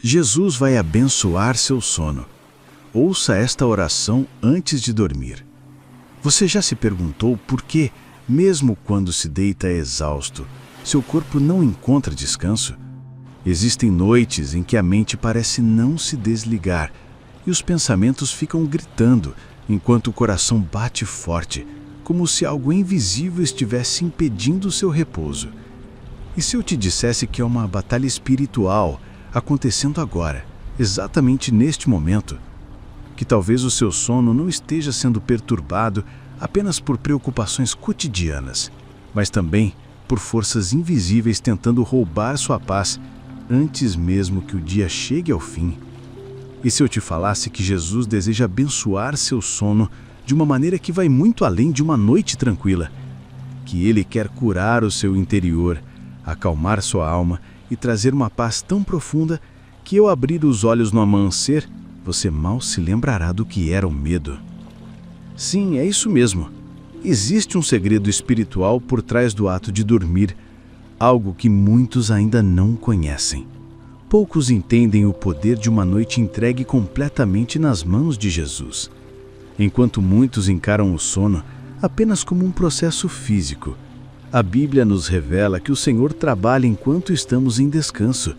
Jesus vai abençoar seu sono. Ouça esta oração antes de dormir. Você já se perguntou por que, mesmo quando se deita exausto, seu corpo não encontra descanso? Existem noites em que a mente parece não se desligar e os pensamentos ficam gritando enquanto o coração bate forte, como se algo invisível estivesse impedindo seu repouso. E se eu te dissesse que é uma batalha espiritual acontecendo agora, exatamente neste momento? Que talvez o seu sono não esteja sendo perturbado apenas por preocupações cotidianas, mas também por forças invisíveis tentando roubar sua paz antes mesmo que o dia chegue ao fim. E se eu te falasse que Jesus deseja abençoar seu sono de uma maneira que vai muito além de uma noite tranquila? Que Ele quer curar o seu interior, acalmar sua alma e trazer uma paz tão profunda que, ao abrir os olhos no amanhecer, você mal se lembrará do que era o medo. Sim, é isso mesmo. Existe um segredo espiritual por trás do ato de dormir, algo que muitos ainda não conhecem. Poucos entendem o poder de uma noite entregue completamente nas mãos de Jesus. Enquanto muitos encaram o sono apenas como um processo físico, a Bíblia nos revela que o Senhor trabalha enquanto estamos em descanso.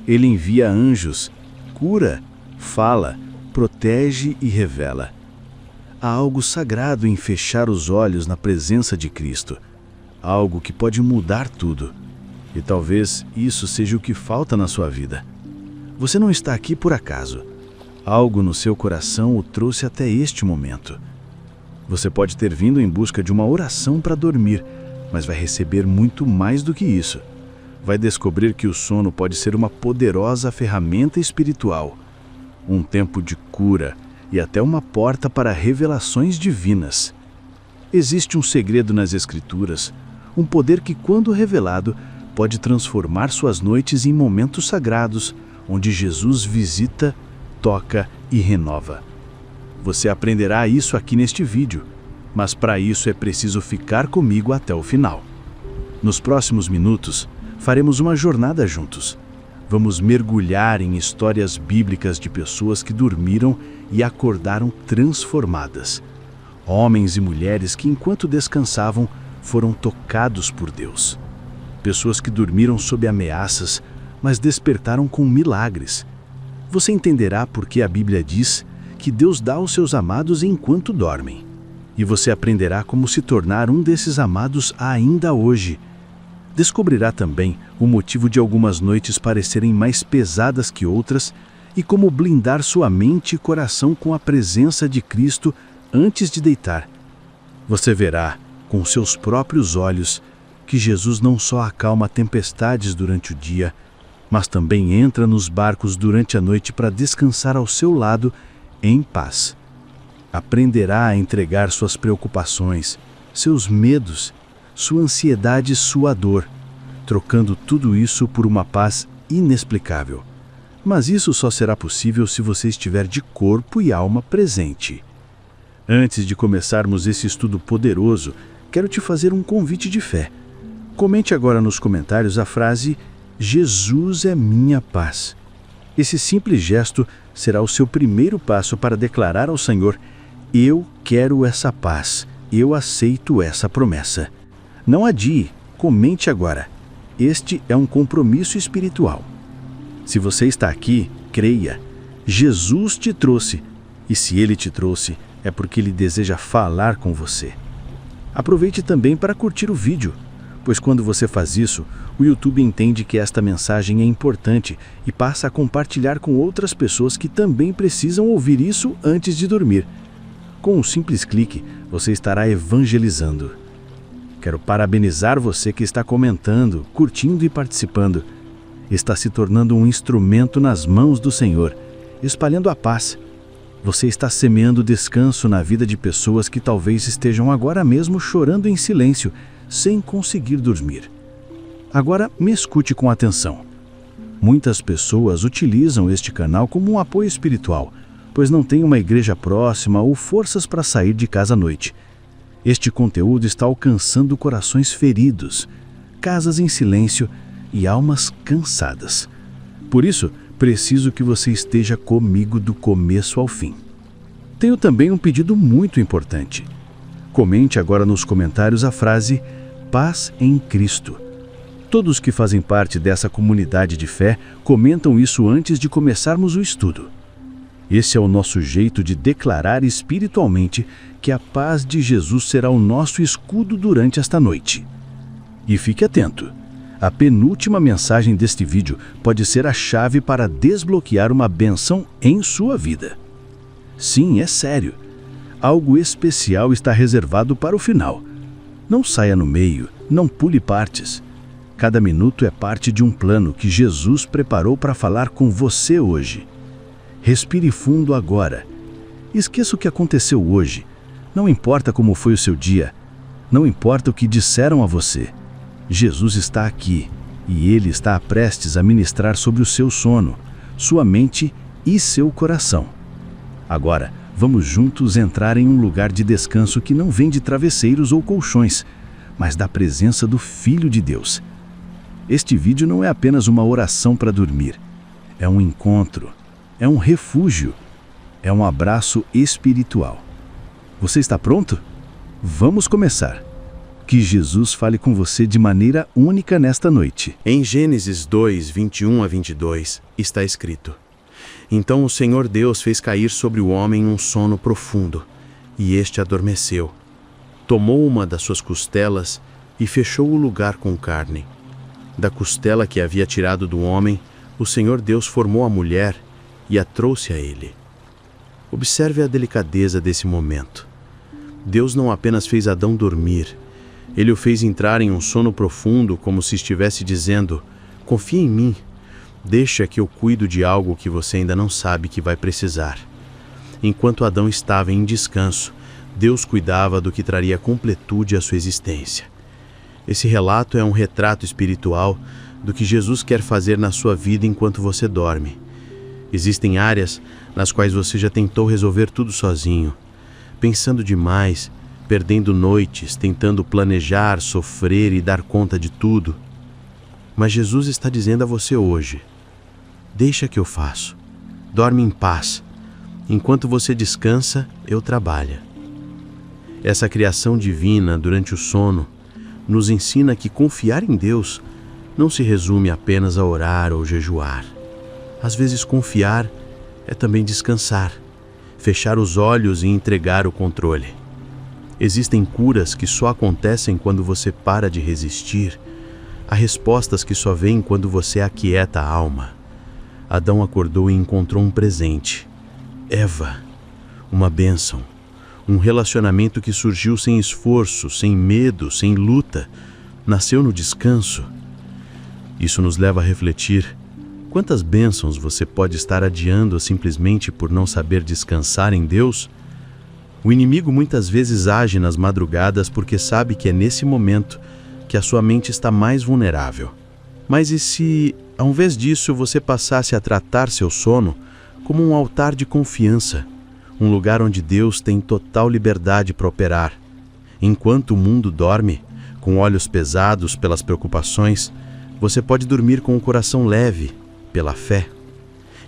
Ele envia anjos, cura, fala, protege e revela. Há algo sagrado em fechar os olhos na presença de Cristo, algo que pode mudar tudo. E talvez isso seja o que falta na sua vida. Você não está aqui por acaso. Algo no seu coração o trouxe até este momento. Você pode ter vindo em busca de uma oração para dormir, mas vai receber muito mais do que isso. Vai descobrir que o sono pode ser uma poderosa ferramenta espiritual, um tempo de cura e até uma porta para revelações divinas. Existe um segredo nas Escrituras, um poder que, quando revelado, pode transformar suas noites em momentos sagrados, onde Jesus visita, toca e renova. Você aprenderá isso aqui neste vídeo, mas para isso é preciso ficar comigo até o final. Nos próximos minutos, faremos uma jornada juntos. Vamos mergulhar em histórias bíblicas de pessoas que dormiram e acordaram transformadas. Homens e mulheres que, enquanto descansavam, foram tocados por Deus. Pessoas que dormiram sob ameaças, mas despertaram com milagres. Você entenderá por que a Bíblia diz que Deus dá aos seus amados enquanto dormem. E você aprenderá como se tornar um desses amados ainda hoje. Descobrirá também o motivo de algumas noites parecerem mais pesadas que outras e como blindar sua mente e coração com a presença de Cristo antes de deitar. Você verá, com seus próprios olhos, que Jesus não só acalma tempestades durante o dia, mas também entra nos barcos durante a noite para descansar ao seu lado em paz. Aprenderá a entregar suas preocupações, seus medos, sua ansiedade e sua dor, trocando tudo isso por uma paz inexplicável. Mas isso só será possível se você estiver de corpo e alma presente. Antes de começarmos esse estudo poderoso, quero te fazer um convite de fé. Comente agora nos comentários a frase "Jesus é minha paz". Esse simples gesto será o seu primeiro passo para declarar ao Senhor: eu quero essa paz, eu aceito essa promessa. Não adie, comente agora. Este é um compromisso espiritual. Se você está aqui, creia. Jesus te trouxe. E se Ele te trouxe, é porque Ele deseja falar com você. Aproveite também para curtir o vídeo, pois quando você faz isso, o YouTube entende que esta mensagem é importante e passa a compartilhar com outras pessoas que também precisam ouvir isso antes de dormir. Com um simples clique, você estará evangelizando. Quero parabenizar você que está comentando, curtindo e participando. Está se tornando um instrumento nas mãos do Senhor, espalhando a paz. Você está semeando descanso na vida de pessoas que talvez estejam agora mesmo chorando em silêncio, sem conseguir dormir. Agora me escute com atenção. Muitas pessoas utilizam este canal como um apoio espiritual, pois não têm uma igreja próxima ou forças para sair de casa à noite. Este conteúdo está alcançando corações feridos, casas em silêncio e almas cansadas. Por isso, preciso que você esteja comigo do começo ao fim. Tenho também um pedido muito importante. Comente agora nos comentários a frase "Paz em Cristo". Todos que fazem parte dessa comunidade de fé comentam isso antes de começarmos o estudo. Esse é o nosso jeito de declarar espiritualmente que a paz de Jesus será o nosso escudo durante esta noite. E fique atento, a penúltima mensagem deste vídeo pode ser a chave para desbloquear uma bênção em sua vida. Sim, é sério. Algo especial está reservado para o final. Não saia no meio, não pule partes. Cada minuto é parte de um plano que Jesus preparou para falar com você hoje. Respire fundo agora. Esqueça o que aconteceu hoje. Não importa como foi o seu dia. Não importa o que disseram a você. Jesus está aqui e Ele está prestes a ministrar sobre o seu sono, sua mente e seu coração. Agora, vamos juntos entrar em um lugar de descanso que não vem de travesseiros ou colchões, mas da presença do Filho de Deus. Este vídeo não é apenas uma oração para dormir. É um encontro, é um refúgio, é um abraço espiritual. Você está pronto? Vamos começar. Que Jesus fale com você de maneira única nesta noite. Em Gênesis 2, 21 a 22, está escrito: Então o Senhor Deus fez cair sobre o homem um sono profundo, e este adormeceu. Tomou uma das suas costelas e fechou o lugar com carne. Da costela que havia tirado do homem, o Senhor Deus formou a mulher e a trouxe a ele. Observe a delicadeza desse momento. Deus não apenas fez Adão dormir, Ele o fez entrar em um sono profundo, como se estivesse dizendo: confia em mim, deixa que eu cuido de algo que você ainda não sabe que vai precisar. Enquanto Adão estava em descanso, Deus cuidava do que traria completude à sua existência. Esse relato é um retrato espiritual do que Jesus quer fazer na sua vida enquanto você dorme. Existem áreas nas quais você já tentou resolver tudo sozinho, pensando demais, perdendo noites, tentando planejar, sofrer e dar conta de tudo. Mas Jesus está dizendo a você hoje: deixa que eu faço. Dorme em paz. Enquanto você descansa, eu trabalho. Essa criação divina durante o sono nos ensina que confiar em Deus não se resume apenas a orar ou jejuar. Às vezes confiar é também descansar, fechar os olhos e entregar o controle. Existem curas que só acontecem quando você para de resistir. Há respostas que só vêm quando você aquieta a alma. Adão acordou e encontrou um presente. Eva, uma bênção. Um relacionamento que surgiu sem esforço, sem medo, sem luta. Nasceu no descanso. Isso nos leva a refletir: quantas bênçãos você pode estar adiando simplesmente por não saber descansar em Deus? O inimigo muitas vezes age nas madrugadas porque sabe que é nesse momento que a sua mente está mais vulnerável. Mas e se, ao invés disso, você passasse a tratar seu sono como um altar de confiança, um lugar onde Deus tem total liberdade para operar? Enquanto o mundo dorme, com olhos pesados pelas preocupações, você pode dormir com o coração leve, pela fé.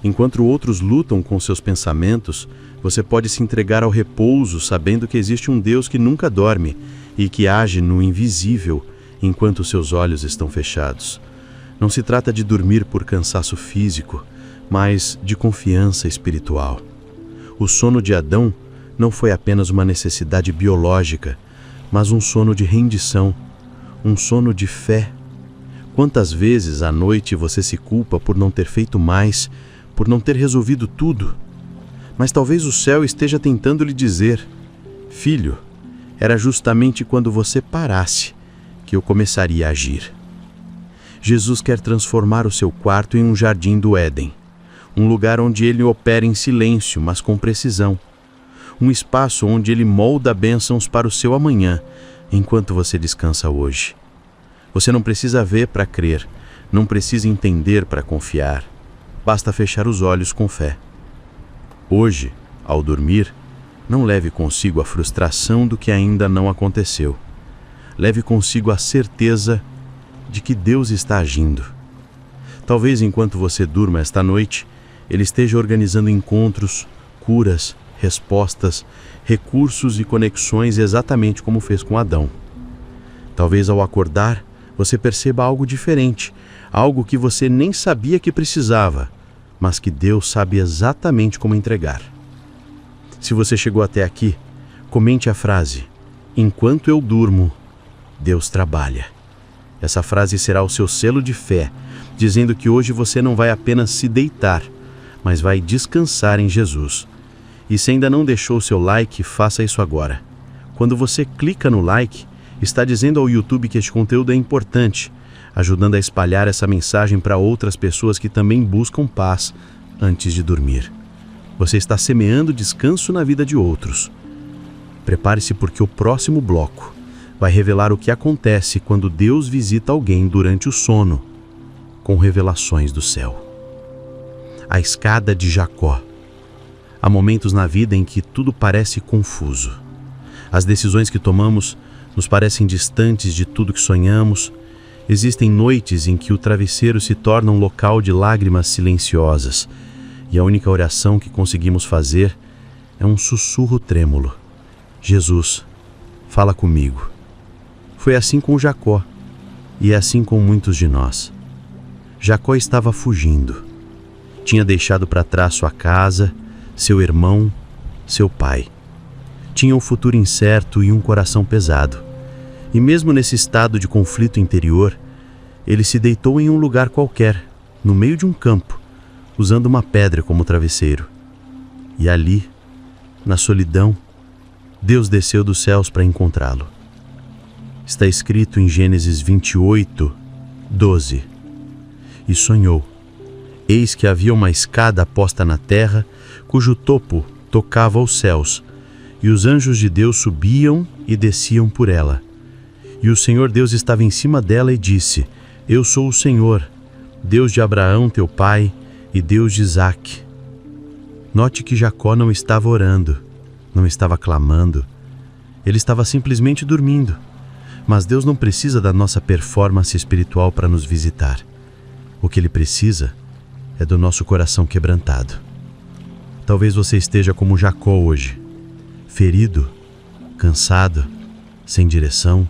Enquanto outros lutam com seus pensamentos, você pode se entregar ao repouso, sabendo que existe um Deus que nunca dorme e que age no invisível enquanto seus olhos estão fechados. Não se trata de dormir por cansaço físico, mas de confiança espiritual. O sono de Adão não foi apenas uma necessidade biológica, mas um sono de rendição, um sono de fé. Quantas vezes à noite você se culpa por não ter feito mais, por não ter resolvido tudo? Mas talvez o céu esteja tentando lhe dizer: filho, era justamente quando você parasse que eu começaria a agir. Jesus quer transformar o seu quarto em um jardim do Éden, um lugar onde Ele opera em silêncio, mas com precisão. Um espaço onde Ele molda bênçãos para o seu amanhã, enquanto você descansa hoje. Você não precisa ver para crer, não precisa entender para confiar. Basta fechar os olhos com fé. Hoje, ao dormir, não leve consigo a frustração do que ainda não aconteceu. Leve consigo a certeza de que Deus está agindo. Talvez enquanto você durma esta noite, Ele esteja organizando encontros, curas, respostas, recursos e conexões exatamente como fez com Adão. Talvez ao acordar, você perceba algo diferente, algo que você nem sabia que precisava, mas que Deus sabe exatamente como entregar. Se você chegou até aqui, comente a frase: "Enquanto eu durmo, Deus trabalha". Essa frase será o seu selo de fé, dizendo que hoje você não vai apenas se deitar, mas vai descansar em Jesus. E se ainda não deixou o seu like, faça isso agora. Quando você clica no like, está dizendo ao YouTube que este conteúdo é importante, ajudando a espalhar essa mensagem para outras pessoas que também buscam paz antes de dormir. Você está semeando descanso na vida de outros. Prepare-se porque o próximo bloco vai revelar o que acontece quando Deus visita alguém durante o sono, com revelações do céu. A escada de Jacó. Há momentos na vida em que tudo parece confuso. As decisões que tomamos nos parecem distantes de tudo que sonhamos. Existem noites em que o travesseiro se torna um local de lágrimas silenciosas, e a única oração que conseguimos fazer é um sussurro trêmulo: Jesus, fala comigo. Foi assim com Jacó, e é assim com muitos de nós. Jacó estava fugindo. Tinha deixado para trás sua casa, seu irmão, seu pai. Tinha um futuro incerto e um coração pesado. E mesmo nesse estado de conflito interior, ele se deitou em um lugar qualquer, no meio de um campo, usando uma pedra como travesseiro. E ali, na solidão, Deus desceu dos céus para encontrá-lo. Está escrito em Gênesis 28, 12. E sonhou: eis que havia uma escada posta na terra, cujo topo tocava aos céus, e os anjos de Deus subiam e desciam por ela. E o Senhor Deus estava em cima dela e disse: eu sou o Senhor, Deus de Abraão teu pai e Deus de Isaque. Note que Jacó não estava orando, não estava clamando, ele estava simplesmente dormindo. Mas Deus não precisa da nossa performance espiritual para nos visitar. O que Ele precisa é do nosso coração quebrantado. Talvez você esteja como Jacó hoje, ferido, cansado, sem direção.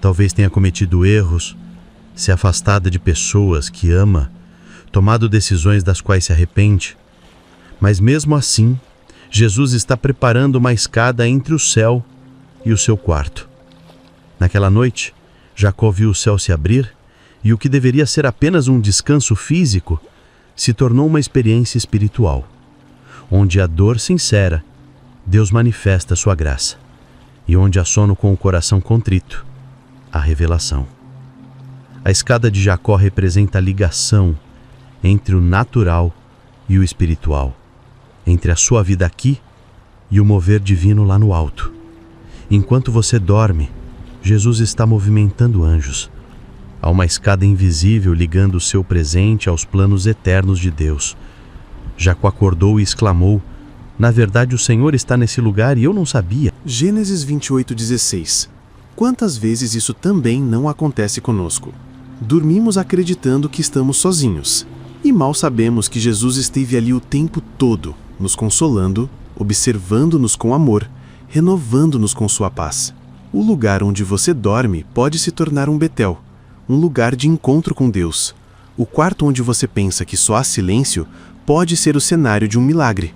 Talvez tenha cometido erros, se afastado de pessoas que ama, tomado decisões das quais se arrepende. Mas mesmo assim, Jesus está preparando uma escada entre o céu e o seu quarto. Naquela noite, Jacó viu o céu se abrir e o que deveria ser apenas um descanso físico se tornou uma experiência espiritual, onde a dor sincera, Deus manifesta sua graça, e onde há sono com o coração contrito, a revelação. A escada de Jacó representa a ligação entre o natural e o espiritual, entre a sua vida aqui e o mover divino lá no alto. Enquanto você dorme, Jesus está movimentando anjos. Há uma escada invisível ligando o seu presente aos planos eternos de Deus. Jacó acordou e exclamou: na verdade o Senhor está nesse lugar e eu não sabia. Gênesis 28:16. Quantas vezes isso também não acontece conosco? Dormimos acreditando que estamos sozinhos, e mal sabemos que Jesus esteve ali o tempo todo, nos consolando, observando-nos com amor, renovando-nos com sua paz. O lugar onde você dorme pode se tornar um Betel, um lugar de encontro com Deus. O quarto onde você pensa que só há silêncio pode ser o cenário de um milagre.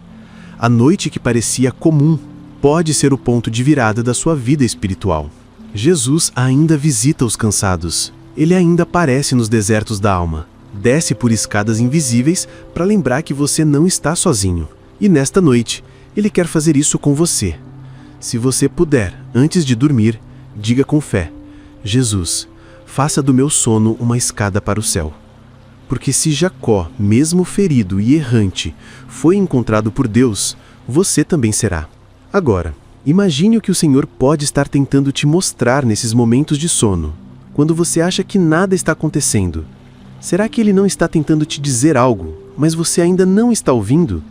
A noite que parecia comum pode ser o ponto de virada da sua vida espiritual. Jesus ainda visita os cansados. Ele ainda aparece nos desertos da alma. Desce por escadas invisíveis para lembrar que você não está sozinho. E nesta noite, Ele quer fazer isso com você. Se você puder, antes de dormir, diga com fé: Jesus, faça do meu sono uma escada para o céu. Porque se Jacó, mesmo ferido e errante, foi encontrado por Deus, você também será. Agora, imagine o que o Senhor pode estar tentando te mostrar nesses momentos de sono, quando você acha que nada está acontecendo. Será que Ele não está tentando te dizer algo, mas você ainda não está ouvindo?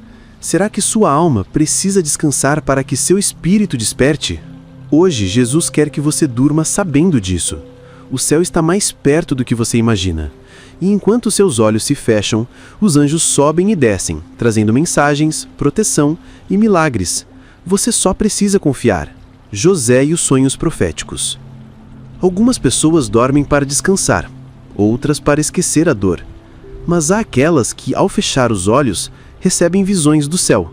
Será que sua alma precisa descansar para que seu espírito desperte? Hoje, Jesus quer que você durma sabendo disso. O céu está mais perto do que você imagina. E enquanto seus olhos se fecham, os anjos sobem e descem, trazendo mensagens, proteção e milagres. Você só precisa confiar. José e os sonhos proféticos. Algumas pessoas dormem para descansar, outras para esquecer a dor. Mas há aquelas que, ao fechar os olhos, recebem visões do céu.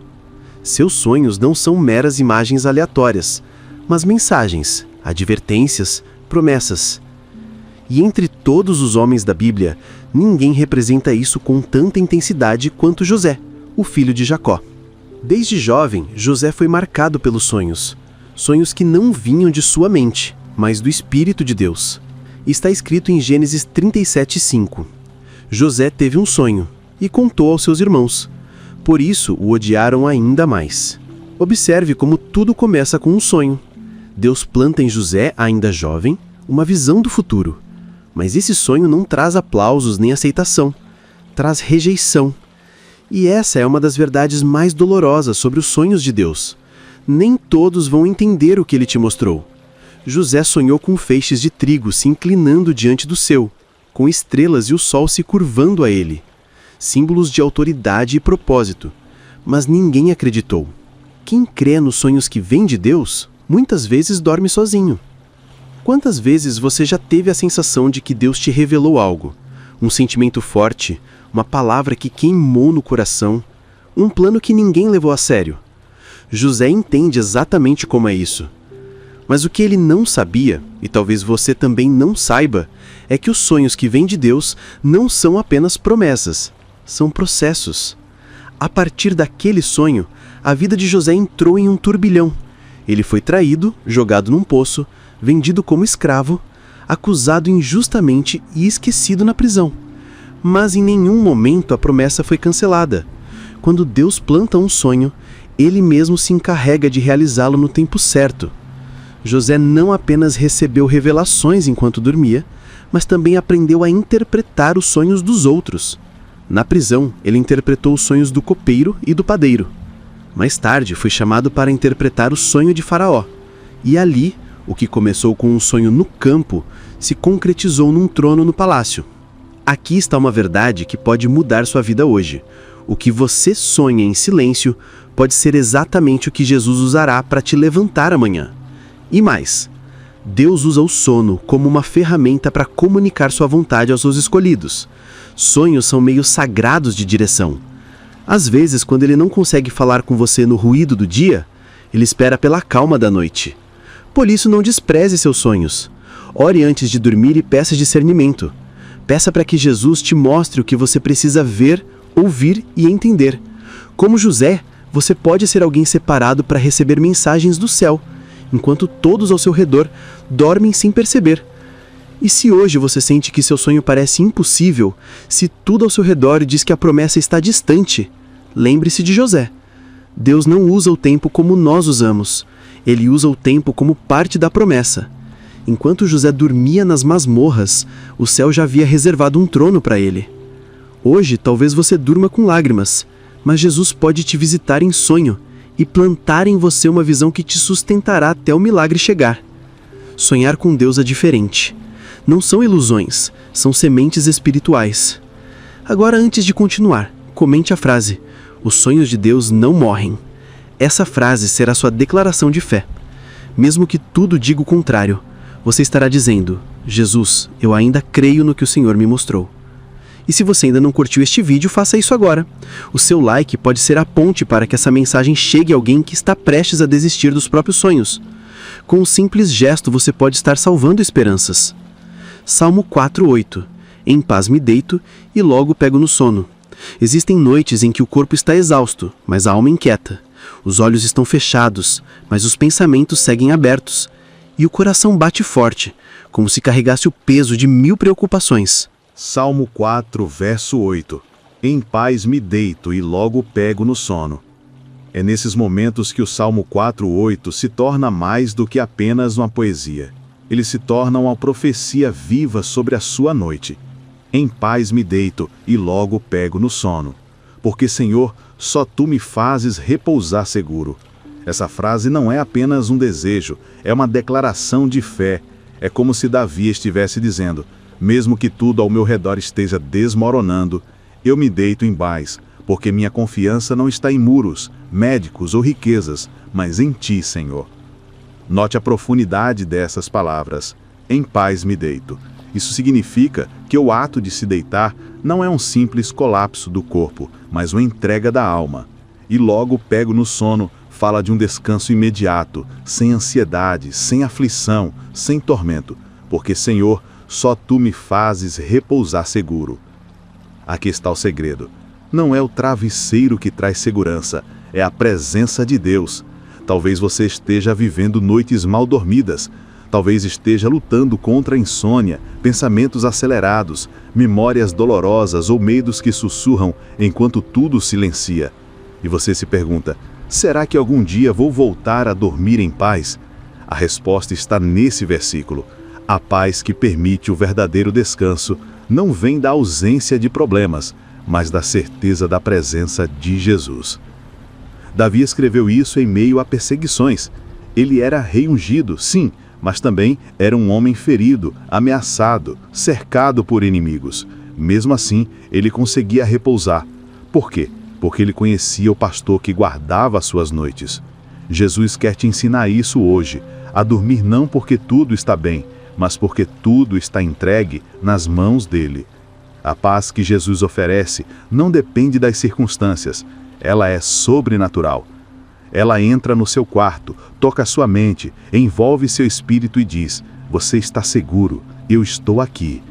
Seus sonhos não são meras imagens aleatórias, mas mensagens, advertências, promessas. E entre todos os homens da Bíblia, ninguém representa isso com tanta intensidade quanto José, o filho de Jacó. Desde jovem, José foi marcado pelos sonhos. Sonhos que não vinham de sua mente, mas do Espírito de Deus. Está escrito em Gênesis 37:5. José teve um sonho e contou aos seus irmãos. Por isso o odiaram ainda mais. Observe como tudo começa com um sonho. Deus planta em José, ainda jovem, uma visão do futuro. Mas esse sonho não traz aplausos nem aceitação. Traz rejeição. E essa é uma das verdades mais dolorosas sobre os sonhos de Deus. Nem todos vão entender o que ele te mostrou. José sonhou com feixes de trigo se inclinando diante do seu, com estrelas e o sol se curvando a ele. Símbolos de autoridade e propósito. Mas ninguém acreditou. Quem crê nos sonhos que vêm de Deus, muitas vezes dorme sozinho. Quantas vezes você já teve a sensação de que Deus te revelou algo? Um sentimento forte, uma palavra que queimou no coração, um plano que ninguém levou a sério. José entende exatamente como é isso. Mas o que ele não sabia, e talvez você também não saiba, é que os sonhos que vêm de Deus não são apenas promessas, são processos. A partir daquele sonho, a vida de José entrou em um turbilhão. Ele foi traído, jogado num poço, vendido como escravo, acusado injustamente e esquecido na prisão. Mas em nenhum momento a promessa foi cancelada. Quando Deus planta um sonho, Ele mesmo se encarrega de realizá-lo no tempo certo. José não apenas recebeu revelações enquanto dormia, mas também aprendeu a interpretar os sonhos dos outros. Na prisão, ele interpretou os sonhos do copeiro e do padeiro. Mais tarde, foi chamado para interpretar o sonho de Faraó. E ali, o que começou com um sonho no campo, se concretizou num trono no palácio. Aqui está uma verdade que pode mudar sua vida hoje. O que você sonha em silêncio pode ser exatamente o que Jesus usará para te levantar amanhã. E mais, Deus usa o sono como uma ferramenta para comunicar sua vontade aos seus escolhidos. Sonhos são meios sagrados de direção. Às vezes, quando ele não consegue falar com você no ruído do dia, ele espera pela calma da noite. Por isso, não despreze seus sonhos. Ore antes de dormir e peça discernimento. Peça para que Jesus te mostre o que você precisa ver, ouvir e entender. Como José, você pode ser alguém separado para receber mensagens do céu, enquanto todos ao seu redor dormem sem perceber. E se hoje você sente que seu sonho parece impossível, se tudo ao seu redor diz que a promessa está distante, lembre-se de José. Deus não usa o tempo como nós usamos. Ele usa o tempo como parte da promessa. Enquanto José dormia nas masmorras, o céu já havia reservado um trono para ele. Hoje, talvez você durma com lágrimas, mas Jesus pode te visitar em sonho e plantar em você uma visão que te sustentará até o milagre chegar. Sonhar com Deus é diferente. Não são ilusões, são sementes espirituais. Agora, antes de continuar, comente a frase: os sonhos de Deus não morrem. Essa frase será sua declaração de fé. Mesmo que tudo diga o contrário, você estará dizendo: Jesus, eu ainda creio no que o Senhor me mostrou. E se você ainda não curtiu este vídeo, faça isso agora. O seu like pode ser a ponte para que essa mensagem chegue a alguém que está prestes a desistir dos próprios sonhos. Com um simples gesto, você pode estar salvando esperanças. Salmo 4:8. Em paz me deito e logo pego no sono. Existem noites em que o corpo está exausto, mas a alma inquieta. Os olhos estão fechados, mas os pensamentos seguem abertos. E o coração bate forte, como se carregasse o peso de 1000 preocupações. Salmo 4, verso 8. Em paz me deito e logo pego no sono. É nesses momentos que o Salmo 4:8 se torna mais do que apenas uma poesia. Ele se torna uma profecia viva sobre a sua noite. Em paz me deito e logo pego no sono. Porque, Senhor, só Tu me fazes repousar seguro. Essa frase não é apenas um desejo, é uma declaração de fé. É como se Davi estivesse dizendo: Mesmo que tudo ao meu redor esteja desmoronando, eu me deito em paz, porque minha confiança não está em muros, médicos ou riquezas, mas em Ti, Senhor. Note a profundidade dessas palavras. Em paz me deito. Isso significa que o ato de se deitar não é um simples colapso do corpo, mas uma entrega da alma. E logo pego no sono, fala de um descanso imediato, sem ansiedade, sem aflição, sem tormento, porque, Senhor, só Tu me fazes repousar seguro. Aqui está o segredo. Não é o travesseiro que traz segurança, é a presença de Deus. Talvez você esteja vivendo noites mal dormidas, talvez esteja lutando contra a insônia, pensamentos acelerados, memórias dolorosas ou medos que sussurram enquanto tudo silencia. E você se pergunta, será que algum dia vou voltar a dormir em paz? A resposta está nesse versículo. A paz que permite o verdadeiro descanso não vem da ausência de problemas, mas da certeza da presença de Jesus. Davi escreveu isso em meio a perseguições. Ele era rei ungido, sim, mas também era um homem ferido, ameaçado, cercado por inimigos. Mesmo assim, ele conseguia repousar. Por quê? Porque ele conhecia o pastor que guardava as suas noites. Jesus quer te ensinar isso hoje, a dormir não porque tudo está bem, mas porque tudo está entregue nas mãos dele. A paz que Jesus oferece não depende das circunstâncias, ela é sobrenatural. Ela entra no seu quarto, toca sua mente, envolve seu espírito e diz, você está seguro, eu estou aqui.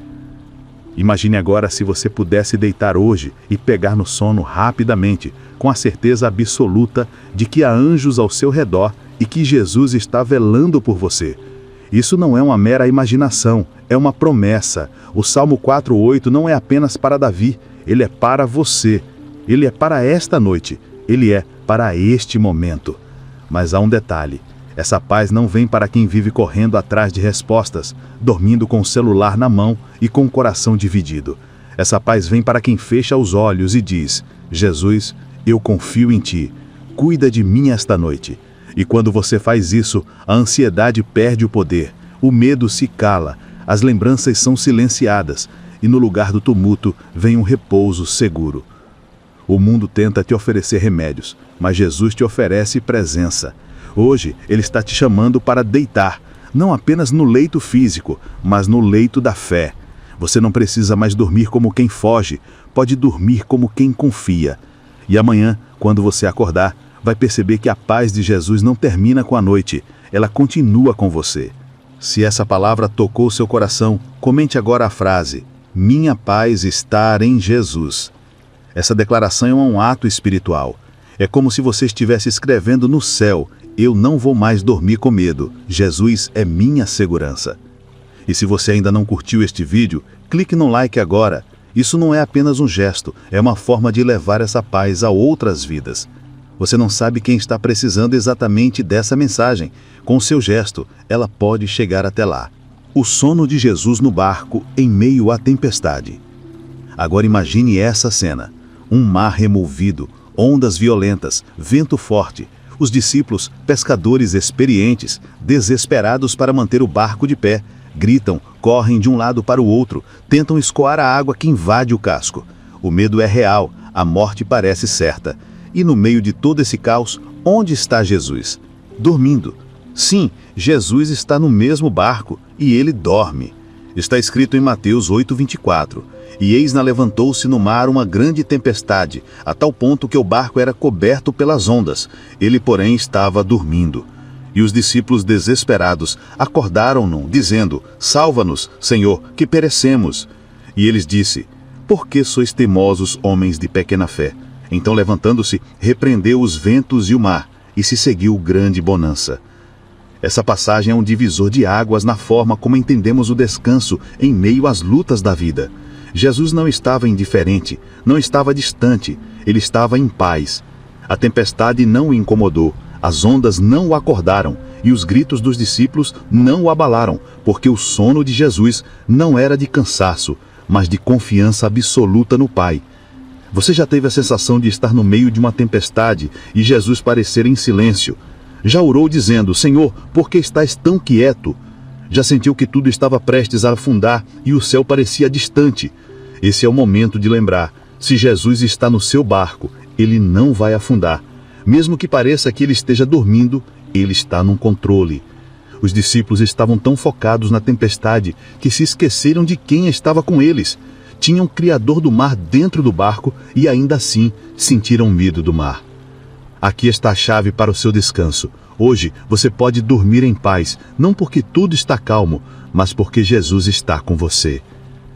Imagine agora se você pudesse deitar hoje e pegar no sono rapidamente, com a certeza absoluta de que há anjos ao seu redor e que Jesus está velando por você. Isso não é uma mera imaginação, é uma promessa. O Salmo 4:8 não é apenas para Davi, ele é para você. Ele é para esta noite, ele é para este momento. Mas há um detalhe, essa paz não vem para quem vive correndo atrás de respostas, dormindo com o celular na mão e com o coração dividido. Essa paz vem para quem fecha os olhos e diz, Jesus, eu confio em Ti, cuida de mim esta noite. E quando você faz isso, a ansiedade perde o poder, o medo se cala, as lembranças são silenciadas e no lugar do tumulto vem um repouso seguro. O mundo tenta te oferecer remédios, mas Jesus te oferece presença. Hoje, Ele está te chamando para deitar, não apenas no leito físico, mas no leito da fé. Você não precisa mais dormir como quem foge, pode dormir como quem confia. E amanhã, quando você acordar, vai perceber que a paz de Jesus não termina com a noite, ela continua com você. Se essa palavra tocou seu coração, comente agora a frase, minha paz está em Jesus. Essa declaração é um ato espiritual. É como se você estivesse escrevendo no céu, eu não vou mais dormir com medo, Jesus é minha segurança. E se você ainda não curtiu este vídeo, clique no like agora. Isso não é apenas um gesto, é uma forma de levar essa paz a outras vidas. Você não sabe quem está precisando exatamente dessa mensagem. Com o seu gesto, ela pode chegar até lá. O sono de Jesus no barco em meio à tempestade. Agora imagine essa cena. Um mar removido, ondas violentas, vento forte. Os discípulos, pescadores experientes, desesperados para manter o barco de pé, gritam, correm de um lado para o outro, tentam escoar a água que invade o casco. O medo é real, a morte parece certa. E no meio de todo esse caos, onde está Jesus? Dormindo. Sim, Jesus está no mesmo barco e ele dorme. Está escrito em Mateus 8:24. E eis levantou-se no mar uma grande tempestade, a tal ponto que o barco era coberto pelas ondas. Ele, porém, estava dormindo. E os discípulos desesperados acordaram-no, dizendo, salva-nos, Senhor, que perecemos. E eles disse, por que sois teimosos, homens de pequena fé? Então, levantando-se, repreendeu os ventos e o mar, e se seguiu grande bonança. Essa passagem é um divisor de águas na forma como entendemos o descanso em meio às lutas da vida. Jesus não estava indiferente, não estava distante, ele estava em paz. A tempestade não o incomodou, as ondas não o acordaram e os gritos dos discípulos não o abalaram, porque o sono de Jesus não era de cansaço, mas de confiança absoluta no Pai. Você já teve a sensação de estar no meio de uma tempestade e Jesus parecer em silêncio? Já orou dizendo, Senhor, por que estás tão quieto? Já sentiu que tudo estava prestes a afundar e o céu parecia distante. Esse é o momento de lembrar: se Jesus está no seu barco, ele não vai afundar. Mesmo que pareça que ele esteja dormindo, ele está no controle. Os discípulos estavam tão focados na tempestade que se esqueceram de quem estava com eles. Tinham o Criador do mar dentro do barco e ainda assim sentiram medo do mar. Aqui está a chave para o seu descanso. Hoje você pode dormir em paz, não porque tudo está calmo, mas porque Jesus está com você.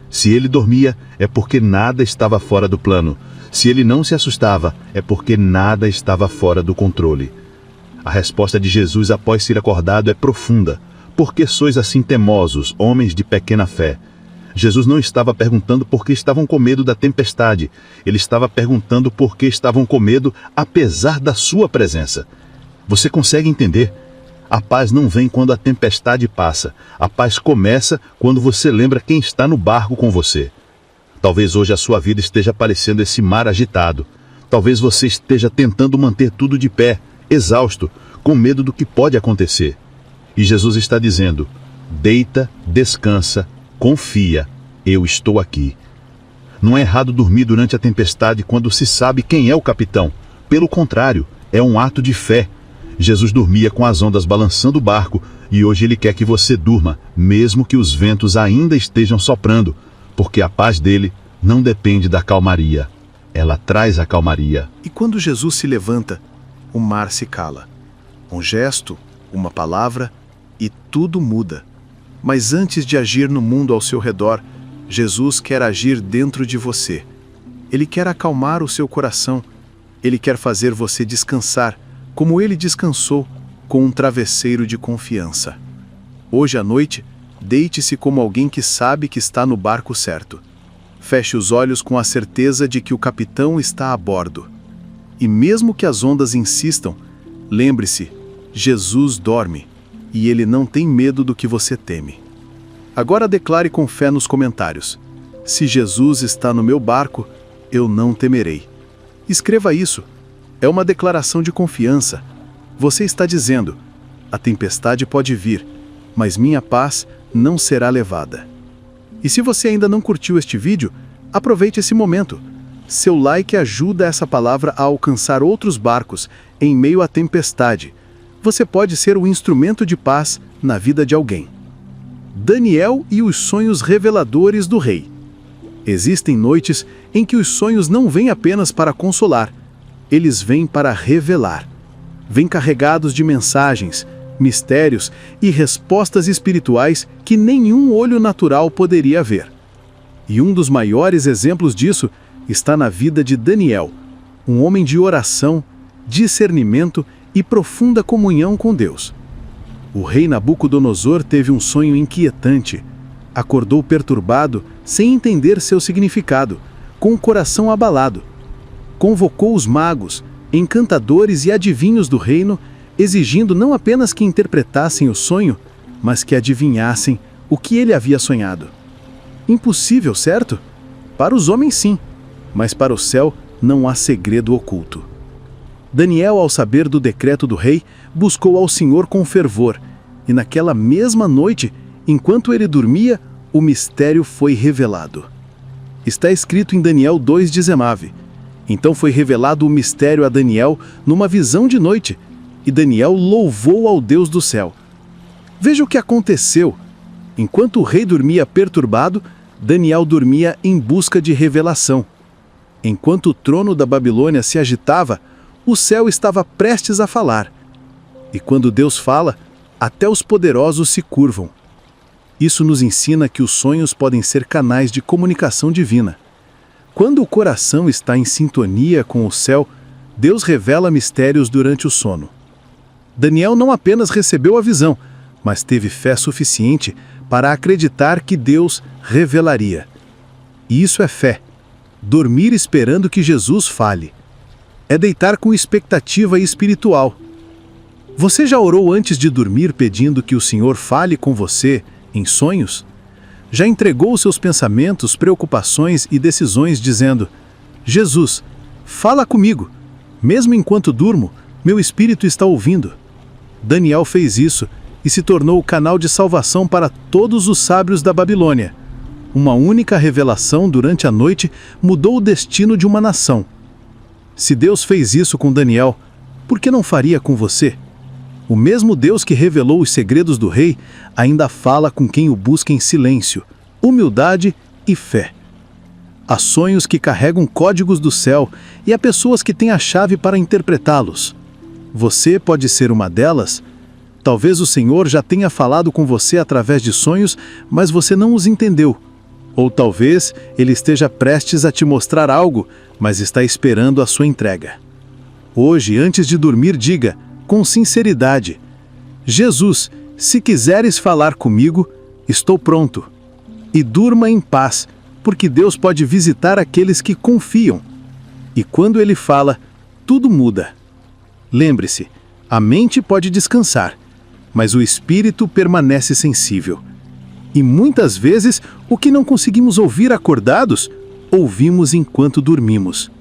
Se ele dormia, é porque nada estava fora do plano. Se ele não se assustava, é porque nada estava fora do controle. A resposta de Jesus após ser acordado é profunda. Por que sois assim temosos, homens de pequena fé? Jesus não estava perguntando por que estavam com medo da tempestade. Ele estava perguntando por que estavam com medo apesar da sua presença. Você consegue entender? A paz não vem quando a tempestade passa. A paz começa quando você lembra quem está no barco com você. Talvez hoje a sua vida esteja parecendo esse mar agitado. Talvez você esteja tentando manter tudo de pé, exausto, com medo do que pode acontecer. E Jesus está dizendo: deita, descansa, confia, eu estou aqui. Não é errado dormir durante a tempestade quando se sabe quem é o capitão. Pelo contrário, é um ato de fé. Jesus dormia com as ondas balançando o barco e hoje ele quer que você durma, mesmo que os ventos ainda estejam soprando, porque a paz dele não depende da calmaria. Ela traz a calmaria. E quando Jesus se levanta, o mar se cala. Um gesto, uma palavra e tudo muda. Mas antes de agir no mundo ao seu redor, Jesus quer agir dentro de você. Ele quer acalmar o seu coração. Ele quer fazer você descansar, como ele descansou, com um travesseiro de confiança. Hoje à noite, deite-se como alguém que sabe que está no barco certo. Feche os olhos com a certeza de que o capitão está a bordo. E mesmo que as ondas insistam, lembre-se, Jesus dorme, e ele não tem medo do que você teme. Agora declare com fé nos comentários: se Jesus está no meu barco, eu não temerei. Escreva isso. É uma declaração de confiança. Você está dizendo: a tempestade pode vir, mas minha paz não será levada. E se você ainda não curtiu este vídeo, aproveite esse momento. Seu like ajuda essa palavra a alcançar outros barcos em meio à tempestade. Você pode ser o instrumento de paz na vida de alguém. Daniel e os sonhos reveladores do rei. Existem noites em que os sonhos não vêm apenas para consolar, eles vêm para revelar. Vêm carregados de mensagens, mistérios e respostas espirituais que nenhum olho natural poderia ver. E um dos maiores exemplos disso está na vida de Daniel, um homem de oração, discernimento e profunda comunhão com Deus. O rei Nabucodonosor teve um sonho inquietante. Acordou perturbado, sem entender seu significado, com o coração abalado. Convocou os magos, encantadores e adivinhos do reino, exigindo não apenas que interpretassem o sonho, mas que adivinhassem o que ele havia sonhado. Impossível, certo? Para os homens, sim, mas para o céu não há segredo oculto. Daniel, ao saber do decreto do rei, buscou ao Senhor com fervor, e naquela mesma noite, enquanto ele dormia, o mistério foi revelado. Está escrito em Daniel 2,19. Então foi revelado o mistério a Daniel numa visão de noite, e Daniel louvou ao Deus do céu. Veja o que aconteceu. Enquanto o rei dormia perturbado, Daniel dormia em busca de revelação. Enquanto o trono da Babilônia se agitava, o céu estava prestes a falar. E quando Deus fala, até os poderosos se curvam. Isso nos ensina que os sonhos podem ser canais de comunicação divina. Quando o coração está em sintonia com o céu, Deus revela mistérios durante o sono. Daniel não apenas recebeu a visão, mas teve fé suficiente para acreditar que Deus revelaria. E isso é fé. Dormir esperando que Jesus fale. É deitar com expectativa espiritual. Você já orou antes de dormir pedindo que o Senhor fale com você em sonhos? Já entregou seus pensamentos, preocupações e decisões dizendo: Jesus, fala comigo. Mesmo enquanto durmo, meu espírito está ouvindo. Daniel fez isso e se tornou o canal de salvação para todos os sábios da Babilônia. Uma única revelação durante a noite mudou o destino de uma nação. Se Deus fez isso com Daniel, por que não faria com você? O mesmo Deus que revelou os segredos do rei ainda fala com quem o busca em silêncio, humildade e fé. Há sonhos que carregam códigos do céu e há pessoas que têm a chave para interpretá-los. Você pode ser uma delas? Talvez o Senhor já tenha falado com você através de sonhos, mas você não os entendeu. Ou talvez Ele esteja prestes a te mostrar algo, mas está esperando a sua entrega. Hoje, antes de dormir, diga, com sinceridade: Jesus, se quiseres falar comigo, estou pronto. E durma em paz, porque Deus pode visitar aqueles que confiam. E quando Ele fala, tudo muda. Lembre-se, a mente pode descansar, mas o espírito permanece sensível. E muitas vezes, o que não conseguimos ouvir acordados, ouvimos enquanto dormimos.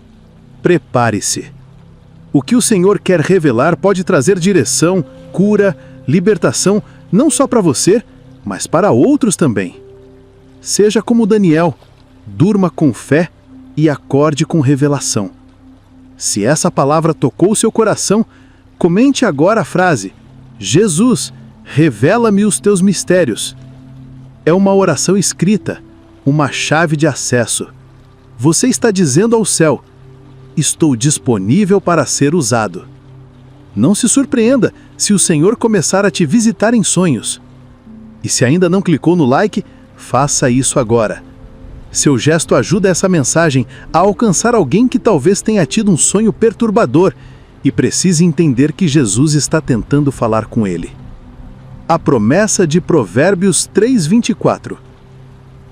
Prepare-se. O que o Senhor quer revelar pode trazer direção, cura, libertação, não só para você, mas para outros também. Seja como Daniel, durma com fé e acorde com revelação. Se essa palavra tocou seu coração, comente agora a frase: Jesus, revela-me os teus mistérios. É uma oração escrita, uma chave de acesso. Você está dizendo ao céu: estou disponível para ser usado. Não se surpreenda se o Senhor começar a te visitar em sonhos. E se ainda não clicou no like, faça isso agora. Seu gesto ajuda essa mensagem a alcançar alguém que talvez tenha tido um sonho perturbador e precise entender que Jesus está tentando falar com ele. A promessa de Provérbios 3:24.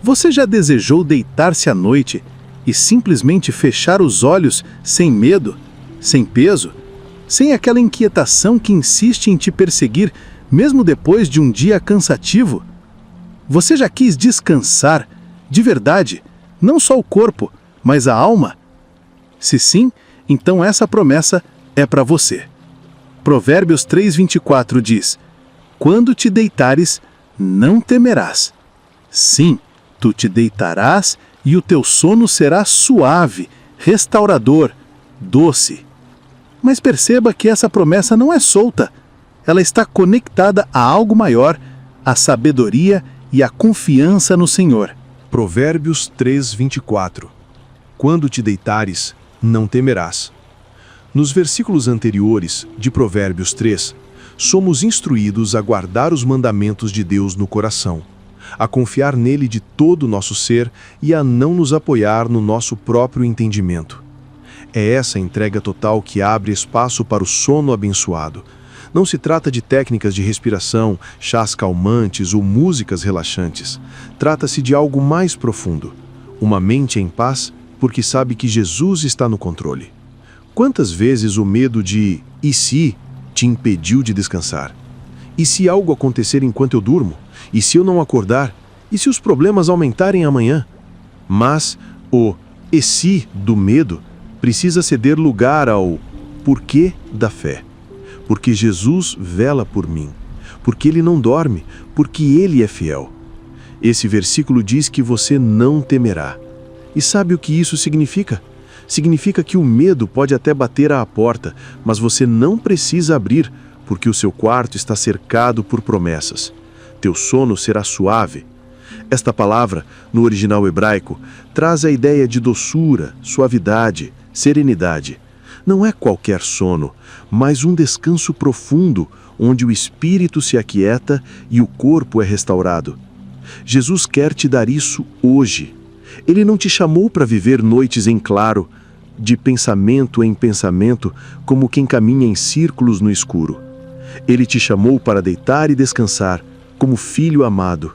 Você já desejou deitar-se à noite e simplesmente fechar os olhos sem medo, sem peso, sem aquela inquietação que insiste em te perseguir mesmo depois de um dia cansativo? Você já quis descansar, de verdade, não só o corpo, mas a alma? Se sim, então essa promessa é para você. Provérbios 3:24 diz: quando te deitares, não temerás. Sim, tu te deitarás e o teu sono será suave, restaurador, doce. Mas perceba que essa promessa não é solta. Ela está conectada a algo maior, a sabedoria e a confiança no Senhor. Provérbios 3:24. Quando te deitares, não temerás. Nos versículos anteriores de Provérbios 3, somos instruídos a guardar os mandamentos de Deus no coração, a confiar nele de todo o nosso ser e a não nos apoiar no nosso próprio entendimento. É essa entrega total que abre espaço para o sono abençoado. Não se trata de técnicas de respiração, chás calmantes ou músicas relaxantes. Trata-se de algo mais profundo. Uma mente em paz, porque sabe que Jesus está no controle. Quantas vezes o medo de "e se" te impediu de descansar? E se algo acontecer enquanto eu durmo? E se eu não acordar? E se os problemas aumentarem amanhã? Mas o "e se" do medo precisa ceder lugar ao porquê da fé. Porque Jesus vela por mim, porque Ele não dorme, porque Ele é fiel. Esse versículo diz que você não temerá. E sabe o que isso significa? Significa que o medo pode até bater à porta, mas você não precisa abrir, porque o seu quarto está cercado por promessas. Teu sono será suave. Esta palavra, no original hebraico, traz a ideia de doçura, suavidade, serenidade. Não é qualquer sono, mas um descanso profundo, onde o espírito se aquieta e o corpo é restaurado. Jesus quer te dar isso hoje. Ele não te chamou para viver noites em claro, de pensamento em pensamento, como quem caminha em círculos no escuro. Ele te chamou para deitar e descansar, como filho amado.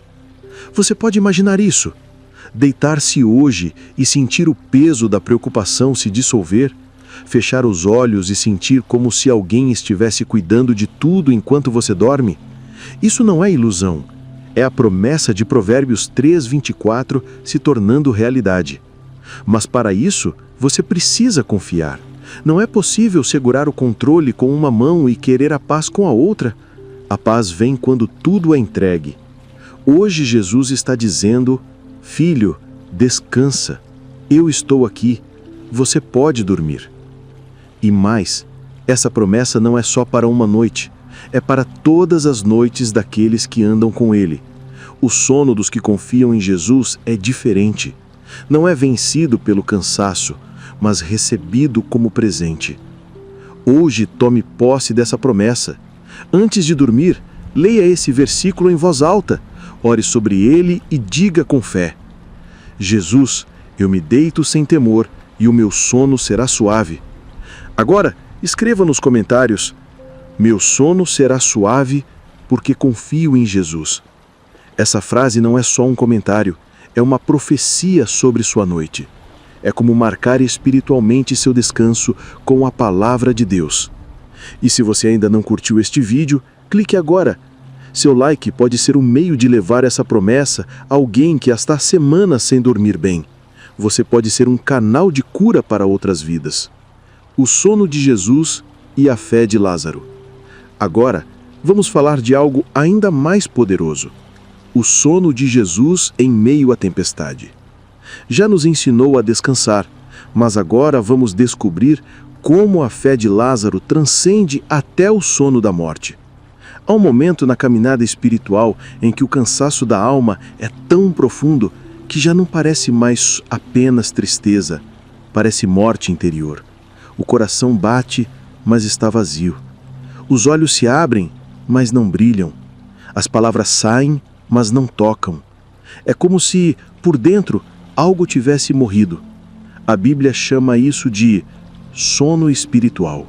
Você pode imaginar isso? Deitar-se hoje e sentir o peso da preocupação se dissolver? Fechar os olhos e sentir como se alguém estivesse cuidando de tudo enquanto você dorme? Isso não é ilusão. É a promessa de Provérbios 3:24 se tornando realidade. Mas para isso, você precisa confiar. Não é possível segurar o controle com uma mão e querer a paz com a outra. A paz vem quando tudo é entregue. Hoje Jesus está dizendo: filho, descansa. Eu estou aqui. Você pode dormir. E mais, essa promessa não é só para uma noite. É para todas as noites daqueles que andam com Ele. O sono dos que confiam em Jesus é diferente. Não é vencido pelo cansaço, mas recebido como presente. Hoje tome posse dessa promessa. Antes de dormir, leia esse versículo em voz alta, ore sobre ele e diga com fé: Jesus, eu me deito sem temor e o meu sono será suave. Agora, escreva nos comentários: meu sono será suave porque confio em Jesus. Essa frase não é só um comentário, é uma profecia sobre sua noite. É como marcar espiritualmente seu descanso com a palavra de Deus. E se você ainda não curtiu este vídeo, clique agora. Seu like pode ser um meio de levar essa promessa a alguém que está semanas sem dormir bem. Você pode ser um canal de cura para outras vidas. O sono de Jesus e a fé de Lázaro. Agora, vamos falar de algo ainda mais poderoso. O sono de Jesus em meio à tempestade. Já nos ensinou a descansar, mas agora vamos descobrir como a fé de Lázaro transcende até o sono da morte. Há um momento na caminhada espiritual em que o cansaço da alma é tão profundo que já não parece mais apenas tristeza, parece morte interior. O coração bate, mas está vazio. Os olhos se abrem, mas não brilham. As palavras saem, mas não tocam. É como se, por dentro, algo tivesse morrido. A Bíblia chama isso de sono espiritual.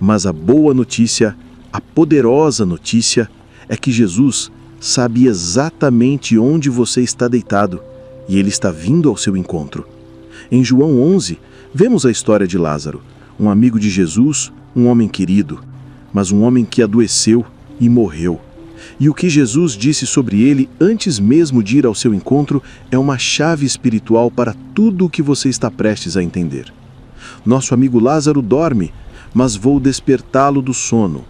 Mas a boa notícia, a poderosa notícia, é que Jesus sabe exatamente onde você está deitado e Ele está vindo ao seu encontro. Em João 11, vemos a história de Lázaro, um amigo de Jesus, um homem querido, mas um homem que adoeceu e morreu. E o que Jesus disse sobre ele antes mesmo de ir ao seu encontro é uma chave espiritual para tudo o que você está prestes a entender. Nosso amigo Lázaro dorme, mas vou despertá-lo do sono.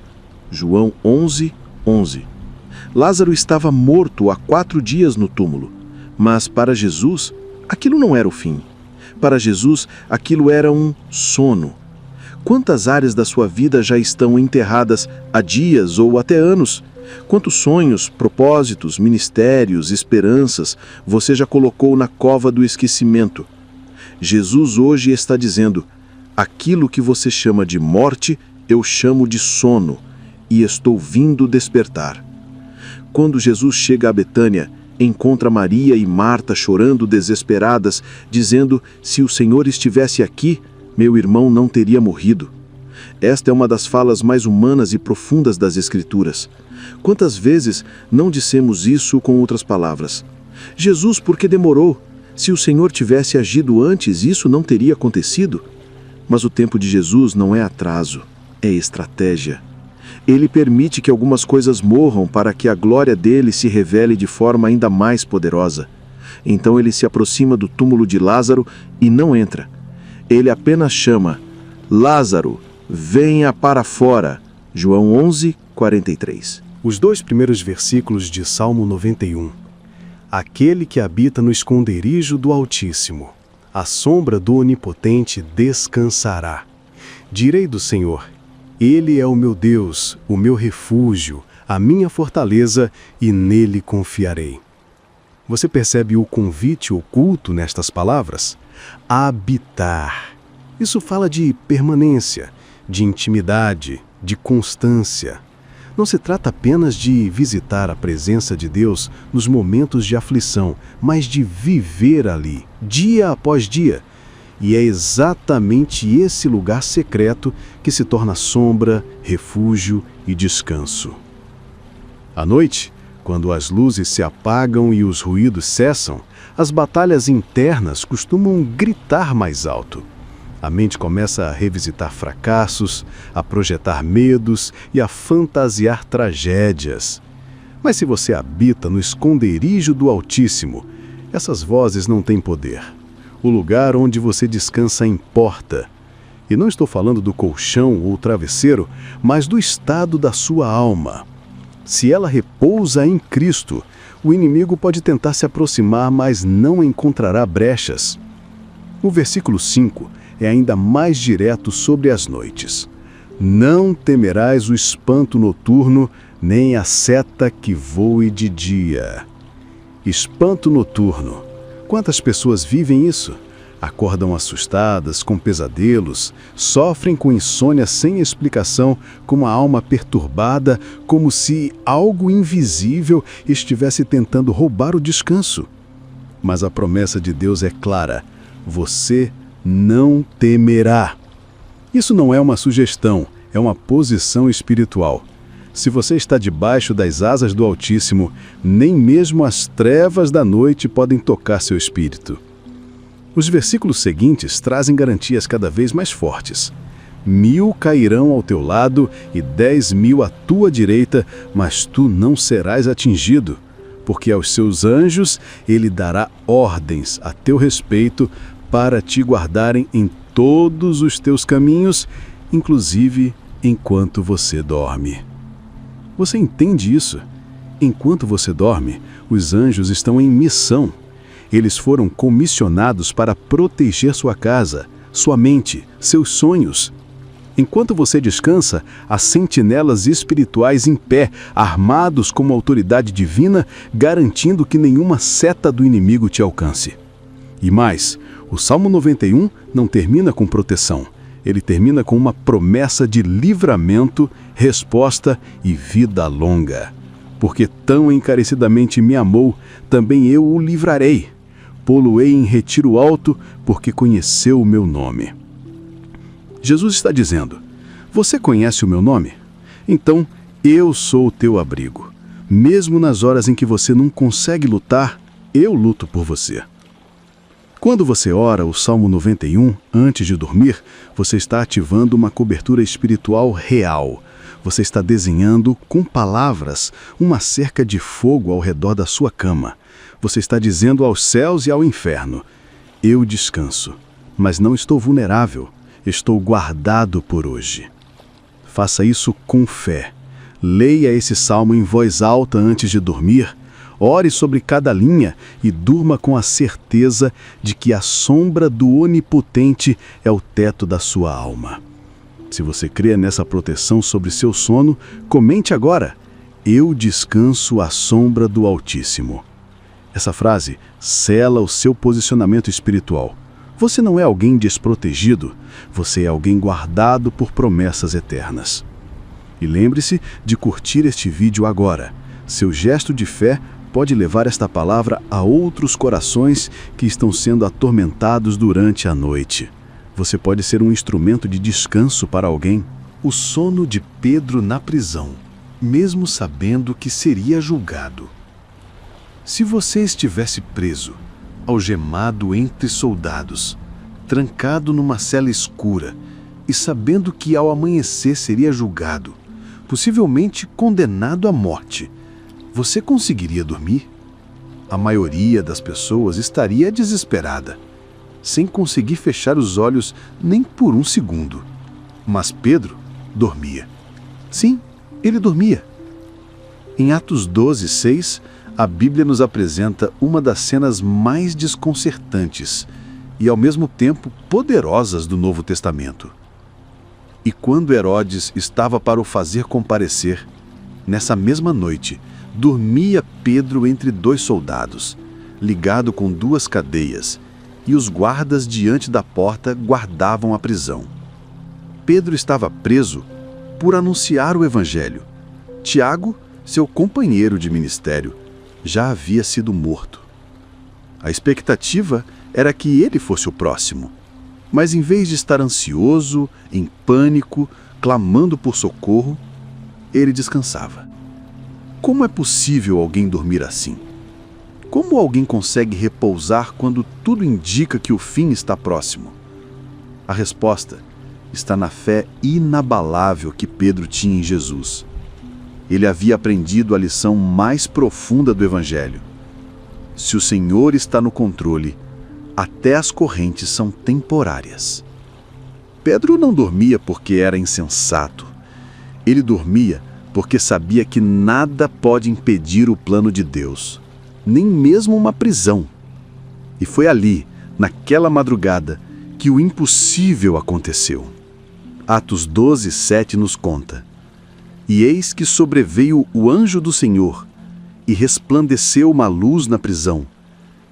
João 11, 11. Lázaro estava morto há 4 dias no túmulo, mas para Jesus, aquilo não era o fim. Para Jesus, aquilo era um sono. Quantas áreas da sua vida já estão enterradas há dias ou até anos? Quantos sonhos, propósitos, ministérios, esperanças você já colocou na cova do esquecimento? Jesus hoje está dizendo: aquilo que você chama de morte, eu chamo de sono, e estou vindo despertar. Quando Jesus chega a Betânia, encontra Maria e Marta chorando desesperadas, dizendo: se o Senhor estivesse aqui, meu irmão não teria morrido. Esta é uma das falas mais humanas e profundas das Escrituras. Quantas vezes não dissemos isso com outras palavras? Jesus, por que demorou? Se o Senhor tivesse agido antes, isso não teria acontecido. Mas o tempo de Jesus não é atraso, é estratégia. Ele permite que algumas coisas morram para que a glória dele se revele de forma ainda mais poderosa. Então ele se aproxima do túmulo de Lázaro e não entra. Ele apenas chama: Lázaro, venha para fora. João 11, 43. Os 2 primeiros versículos de Salmo 91. Aquele que habita no esconderijo do Altíssimo, à sombra do Onipotente descansará. Direi do Senhor: Ele é o meu Deus, o meu refúgio, a minha fortaleza, e nele confiarei. Você percebe o convite oculto nestas palavras? Habitar. Isso fala de permanência, de intimidade, de constância. Não se trata apenas de visitar a presença de Deus nos momentos de aflição, mas de viver ali, dia após dia. E é exatamente esse lugar secreto que se torna sombra, refúgio e descanso. À noite, quando as luzes se apagam e os ruídos cessam, as batalhas internas costumam gritar mais alto. A mente começa a revisitar fracassos, a projetar medos e a fantasiar tragédias. Mas se você habita no esconderijo do Altíssimo, essas vozes não têm poder. O lugar onde você descansa importa. E não estou falando do colchão ou travesseiro, mas do estado da sua alma. Se ela repousa em Cristo, o inimigo pode tentar se aproximar, mas não encontrará brechas. O versículo 5 é ainda mais direto sobre as noites. Não temerás o espanto noturno, nem a seta que voe de dia. Espanto noturno. Quantas pessoas vivem isso? Acordam assustadas, com pesadelos, sofrem com insônia sem explicação, com uma alma perturbada, como se algo invisível estivesse tentando roubar o descanso. Mas a promessa de Deus é clara: você não temerá. Isso não é uma sugestão, é uma posição espiritual. Se você está debaixo das asas do Altíssimo, nem mesmo as trevas da noite podem tocar seu espírito. Os versículos seguintes trazem garantias cada vez mais fortes. 1000 cairão ao teu lado e 10.000 à tua direita, mas tu não serás atingido, porque aos seus anjos ele dará ordens a teu respeito para te guardarem em todos os teus caminhos, inclusive enquanto você dorme. Você entende isso? Enquanto você dorme, os anjos estão em missão. Eles foram comissionados para proteger sua casa, sua mente, seus sonhos. Enquanto você descansa, há sentinelas espirituais em pé, armados como autoridade divina, garantindo que nenhuma seta do inimigo te alcance. E mais, o Salmo 91 não termina com proteção. Ele termina com uma promessa de livramento, resposta e vida longa. Porque tão encarecidamente me amou, também eu o livrarei. Pô-lo-ei em retiro alto, porque conheceu o meu nome. Jesus está dizendo: você conhece o meu nome? Então, eu sou o teu abrigo. Mesmo nas horas em que você não consegue lutar, eu luto por você. Quando você ora o Salmo 91 antes de dormir, você está ativando uma cobertura espiritual real. Você está desenhando, com palavras, uma cerca de fogo ao redor da sua cama. Você está dizendo aos céus e ao inferno: eu descanso, mas não estou vulnerável. Estou guardado por hoje. Faça isso com fé. Leia esse salmo em voz alta antes de dormir. Ore sobre cada linha e durma com a certeza de que a sombra do Onipotente é o teto da sua alma. Se você crê nessa proteção sobre seu sono, comente agora: eu descanso à sombra do Altíssimo. Essa frase sela o seu posicionamento espiritual. Você não é alguém desprotegido, você é alguém guardado por promessas eternas. E lembre-se de curtir este vídeo agora. Seu gesto de fé pode levar esta palavra a outros corações que estão sendo atormentados durante a noite. Você pode ser um instrumento de descanso para alguém. O sono de Pedro na prisão, mesmo sabendo que seria julgado. Se você estivesse preso, algemado entre soldados, trancado numa cela escura e sabendo que ao amanhecer seria julgado, possivelmente condenado à morte, você conseguiria dormir? A maioria das pessoas estaria desesperada, sem conseguir fechar os olhos nem por um segundo. Mas Pedro dormia. Sim, ele dormia. Em Atos 12:6, a Bíblia nos apresenta uma das cenas mais desconcertantes e, ao mesmo tempo, poderosas do Novo Testamento. E quando Herodes estava para o fazer comparecer, nessa mesma noite, dormia Pedro entre 2 soldados, ligado com 2 cadeias, e os guardas diante da porta guardavam a prisão. Pedro estava preso por anunciar o Evangelho. Tiago, seu companheiro de ministério, já havia sido morto. A expectativa era que ele fosse o próximo. Mas em vez de estar ansioso, em pânico, clamando por socorro, ele descansava. Como é possível alguém dormir assim? Como alguém consegue repousar quando tudo indica que o fim está próximo? A resposta está na fé inabalável que Pedro tinha em Jesus. Ele havia aprendido a lição mais profunda do Evangelho. Se o Senhor está no controle, até as correntes são temporárias. Pedro não dormia porque era insensato. Ele dormia porque sabia que nada pode impedir o plano de Deus, nem mesmo uma prisão. E foi ali, naquela madrugada, que o impossível aconteceu. Atos 12:7 nos conta: E eis que sobreveio o anjo do Senhor, e resplandeceu uma luz na prisão,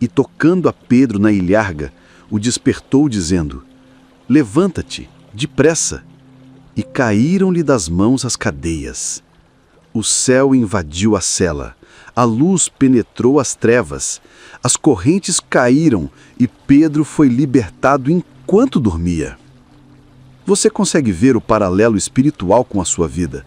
e tocando a Pedro na ilharga, o despertou, dizendo: Levanta-te, depressa. E caíram-lhe das mãos as cadeias. O céu invadiu a cela, a luz penetrou as trevas, as correntes caíram e Pedro foi libertado enquanto dormia. Você consegue ver o paralelo espiritual com a sua vida?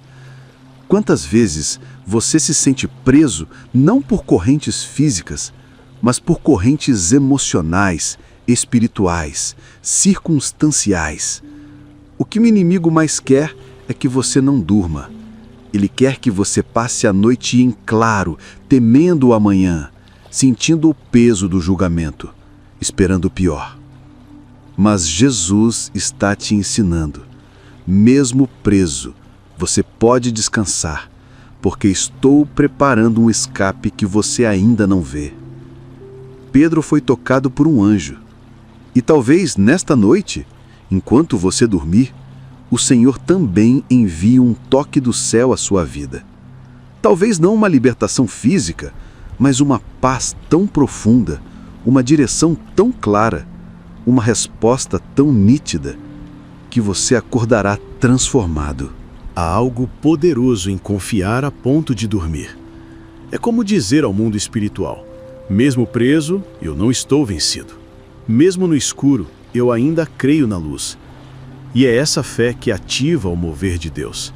Quantas vezes você se sente preso não por correntes físicas, mas por correntes emocionais, espirituais, circunstanciais? O que o inimigo mais quer é que você não durma. Ele quer que você passe a noite em claro, temendo o amanhã, sentindo o peso do julgamento, esperando o pior. Mas Jesus está te ensinando. Mesmo preso, você pode descansar, porque estou preparando um escape que você ainda não vê. Pedro foi tocado por um anjo. E talvez nesta noite, enquanto você dormir, o Senhor também envie um toque do céu à sua vida. Talvez não uma libertação física, mas uma paz tão profunda, uma direção tão clara, uma resposta tão nítida, que você acordará transformado. Há algo poderoso em confiar a ponto de dormir. É como dizer ao mundo espiritual: mesmo preso, eu não estou vencido. Mesmo no escuro, eu ainda creio na luz. E é essa fé que ativa o mover de Deus.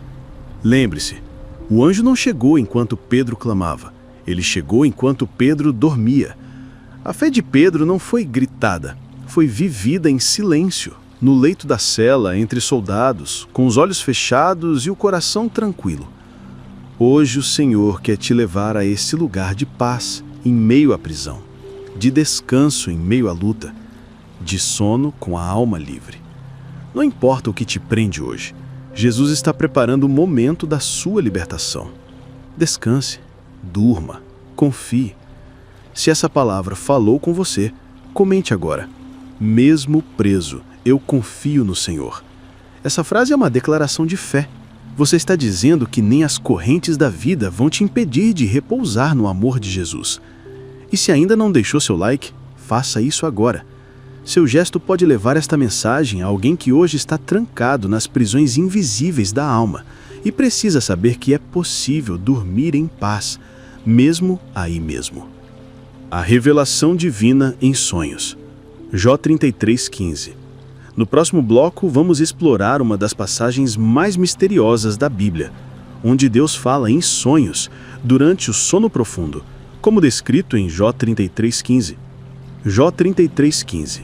Lembre-se, o anjo não chegou enquanto Pedro clamava. Ele chegou enquanto Pedro dormia. A fé de Pedro não foi gritada, foi vivida em silêncio, no leito da cela, entre soldados, com os olhos fechados e o coração tranquilo. Hoje o Senhor quer te levar a esse lugar de paz em meio à prisão, de descanso em meio à luta, de sono com a alma livre. Não importa o que te prende hoje, Jesus está preparando o momento da sua libertação. Descanse, durma, confie. Se essa palavra falou com você, comente agora: mesmo preso, eu confio no Senhor. Essa frase é uma declaração de fé. Você está dizendo que nem as correntes da vida vão te impedir de repousar no amor de Jesus. E se ainda não deixou seu like, faça isso agora. Seu gesto pode levar esta mensagem a alguém que hoje está trancado nas prisões invisíveis da alma e precisa saber que é possível dormir em paz, mesmo aí mesmo. A revelação divina em sonhos. Jó 33:15. No próximo bloco, vamos explorar uma das passagens mais misteriosas da Bíblia, onde Deus fala em sonhos durante o sono profundo, como descrito em Jó 33:15. Jó 33:15.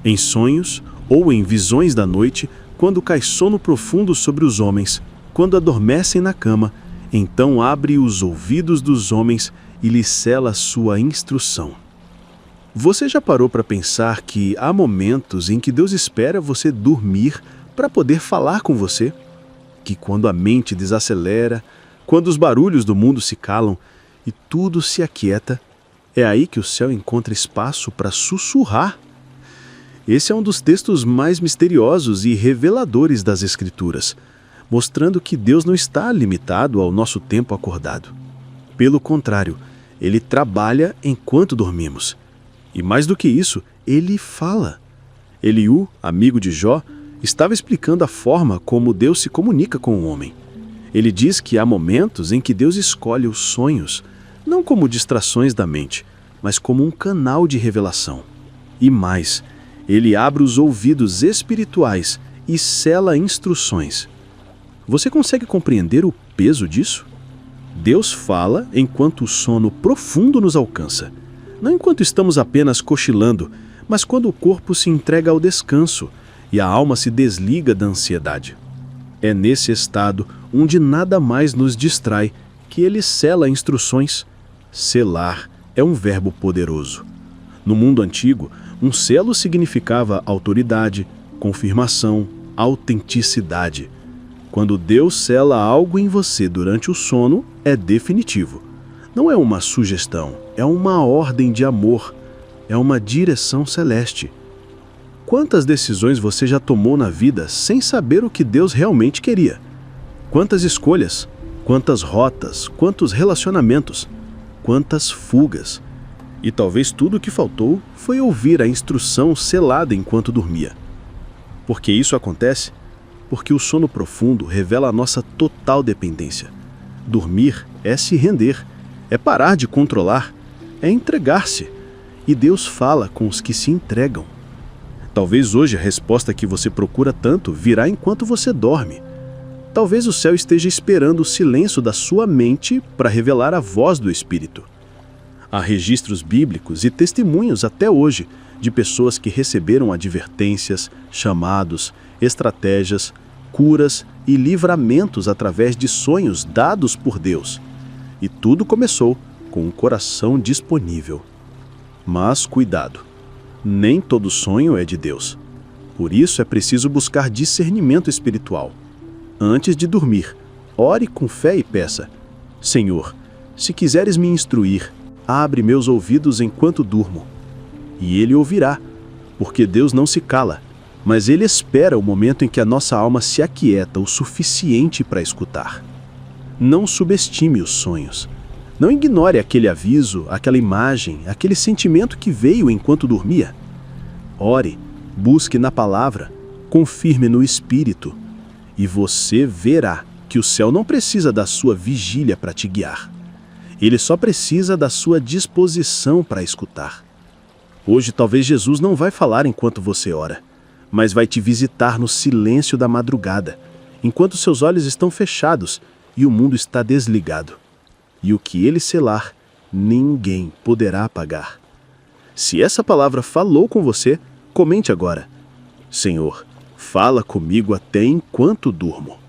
Em sonhos ou em visões da noite, quando cai sono profundo sobre os homens, quando adormecem na cama, então abre os ouvidos dos homens e lhes cela sua instrução. Você já parou para pensar que há momentos em que Deus espera você dormir para poder falar com você? Que quando a mente desacelera, quando os barulhos do mundo se calam e tudo se aquieta, é aí que o céu encontra espaço para sussurrar. Esse é um dos textos mais misteriosos e reveladores das Escrituras, mostrando que Deus não está limitado ao nosso tempo acordado. Pelo contrário, Ele trabalha enquanto dormimos. E mais do que isso, Ele fala. Eliú, amigo de Jó, estava explicando a forma como Deus se comunica com o homem. Ele diz que há momentos em que Deus escolhe os sonhos, não como distrações da mente, mas como um canal de revelação. E mais, Ele abre os ouvidos espirituais e sela instruções. Você consegue compreender o peso disso? Deus fala enquanto o sono profundo nos alcança. Não enquanto estamos apenas cochilando, mas quando o corpo se entrega ao descanso e a alma se desliga da ansiedade. É nesse estado, onde nada mais nos distrai, que Ele sela instruções. Selar é um verbo poderoso. No mundo antigo, um selo significava autoridade, confirmação, autenticidade. Quando Deus sela algo em você durante o sono, é definitivo. Não é uma sugestão, é uma ordem de amor, é uma direção celeste. Quantas decisões você já tomou na vida sem saber o que Deus realmente queria? Quantas escolhas, quantas rotas, quantos relacionamentos, quantas fugas. E talvez tudo o que faltou foi ouvir a instrução selada enquanto dormia. Por que isso acontece? Porque o sono profundo revela a nossa total dependência. Dormir é se render, é parar de controlar, é entregar-se. E Deus fala com os que se entregam. Talvez hoje a resposta que você procura tanto virá enquanto você dorme. Talvez o céu esteja esperando o silêncio da sua mente para revelar a voz do Espírito. Há registros bíblicos e testemunhos até hoje de pessoas que receberam advertências, chamados, estratégias, curas e livramentos através de sonhos dados por Deus. E tudo começou com um coração disponível. Mas cuidado, nem todo sonho é de Deus. Por isso é preciso buscar discernimento espiritual. Antes de dormir, ore com fé e peça: Senhor, se quiseres me instruir, abre meus ouvidos enquanto durmo. E Ele ouvirá, porque Deus não se cala, mas Ele espera o momento em que a nossa alma se aquieta o suficiente para escutar. Não subestime os sonhos. Não ignore aquele aviso, aquela imagem, aquele sentimento que veio enquanto dormia. Ore, busque na palavra, confirme no Espírito, e você verá que o céu não precisa da sua vigília para te guiar. Ele só precisa da sua disposição para escutar. Hoje talvez Jesus não vai falar enquanto você ora, mas vai te visitar no silêncio da madrugada, enquanto seus olhos estão fechados e o mundo está desligado. E o que Ele selar, ninguém poderá apagar. Se essa palavra falou com você, comente agora: Senhor, fala comigo até enquanto durmo.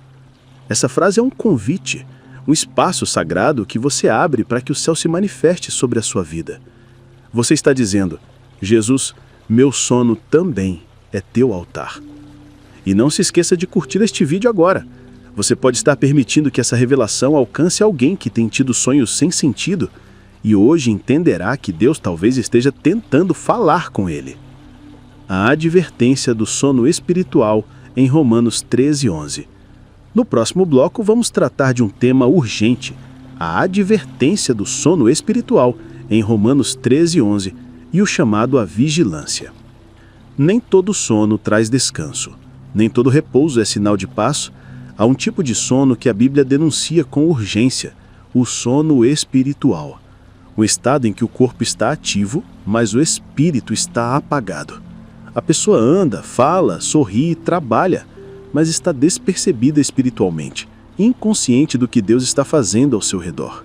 Essa frase é um convite, um espaço sagrado que você abre para que o céu se manifeste sobre a sua vida. Você está dizendo: Jesus, meu sono também é teu altar. E não se esqueça de curtir este vídeo agora. Você pode estar permitindo que essa revelação alcance alguém que tem tido sonhos sem sentido e hoje entenderá que Deus talvez esteja tentando falar com ele. A advertência do sono espiritual em Romanos 13:11. No próximo bloco vamos tratar de um tema urgente, a advertência do sono espiritual em Romanos 13:11 e o chamado à vigilância. Nem todo sono traz descanso, nem todo repouso é sinal de paz. Há um tipo de sono que a Bíblia denuncia com urgência, o sono espiritual. Um estado em que o corpo está ativo, mas o espírito está apagado. A pessoa anda, fala, sorri, trabalha, mas está despercebida espiritualmente, inconsciente do que Deus está fazendo ao seu redor.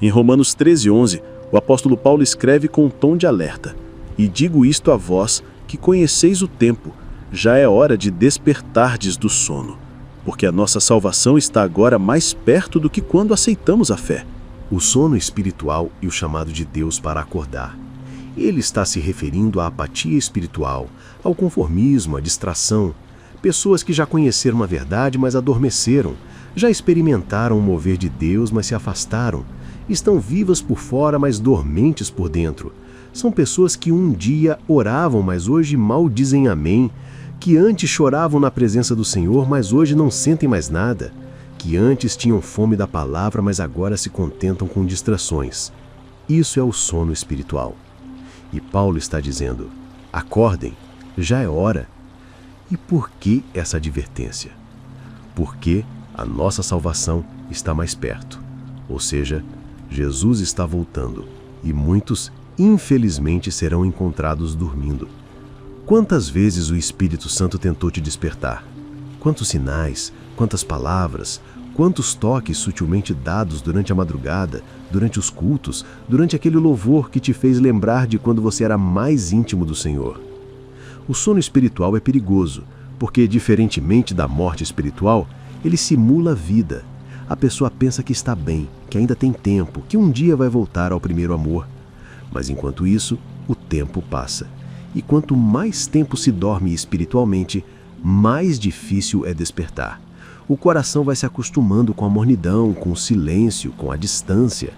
Em Romanos 13:11, o apóstolo Paulo escreve com um tom de alerta: E digo isto a vós, que conheceis o tempo, já é hora de despertardes do sono. Porque a nossa salvação está agora mais perto do que quando aceitamos a fé. O sono espiritual e o chamado de Deus para acordar. Ele está se referindo à apatia espiritual, ao conformismo, à distração. Pessoas que já conheceram a verdade, mas adormeceram. Já experimentaram o mover de Deus, mas se afastaram. Estão vivas por fora, mas dormentes por dentro. São pessoas que um dia oravam, mas hoje mal dizem amém. Que antes choravam na presença do Senhor, mas hoje não sentem mais nada. Que antes tinham fome da palavra, mas agora se contentam com distrações. Isso é o sono espiritual. E Paulo está dizendo: acordem, já é hora. E por que essa advertência? Porque a nossa salvação está mais perto. Ou seja, Jesus está voltando e muitos, infelizmente, serão encontrados dormindo. Quantas vezes o Espírito Santo tentou te despertar? Quantos sinais, quantas palavras, quantos toques sutilmente dados durante a madrugada, durante os cultos, durante aquele louvor que te fez lembrar de quando você era mais íntimo do Senhor. O sono espiritual é perigoso, porque, diferentemente da morte espiritual, ele simula a vida. A pessoa pensa que está bem, que ainda tem tempo, que um dia vai voltar ao primeiro amor. Mas enquanto isso, o tempo passa. E quanto mais tempo se dorme espiritualmente, mais difícil é despertar. O coração vai se acostumando com a mornidão, com o silêncio, com a distância.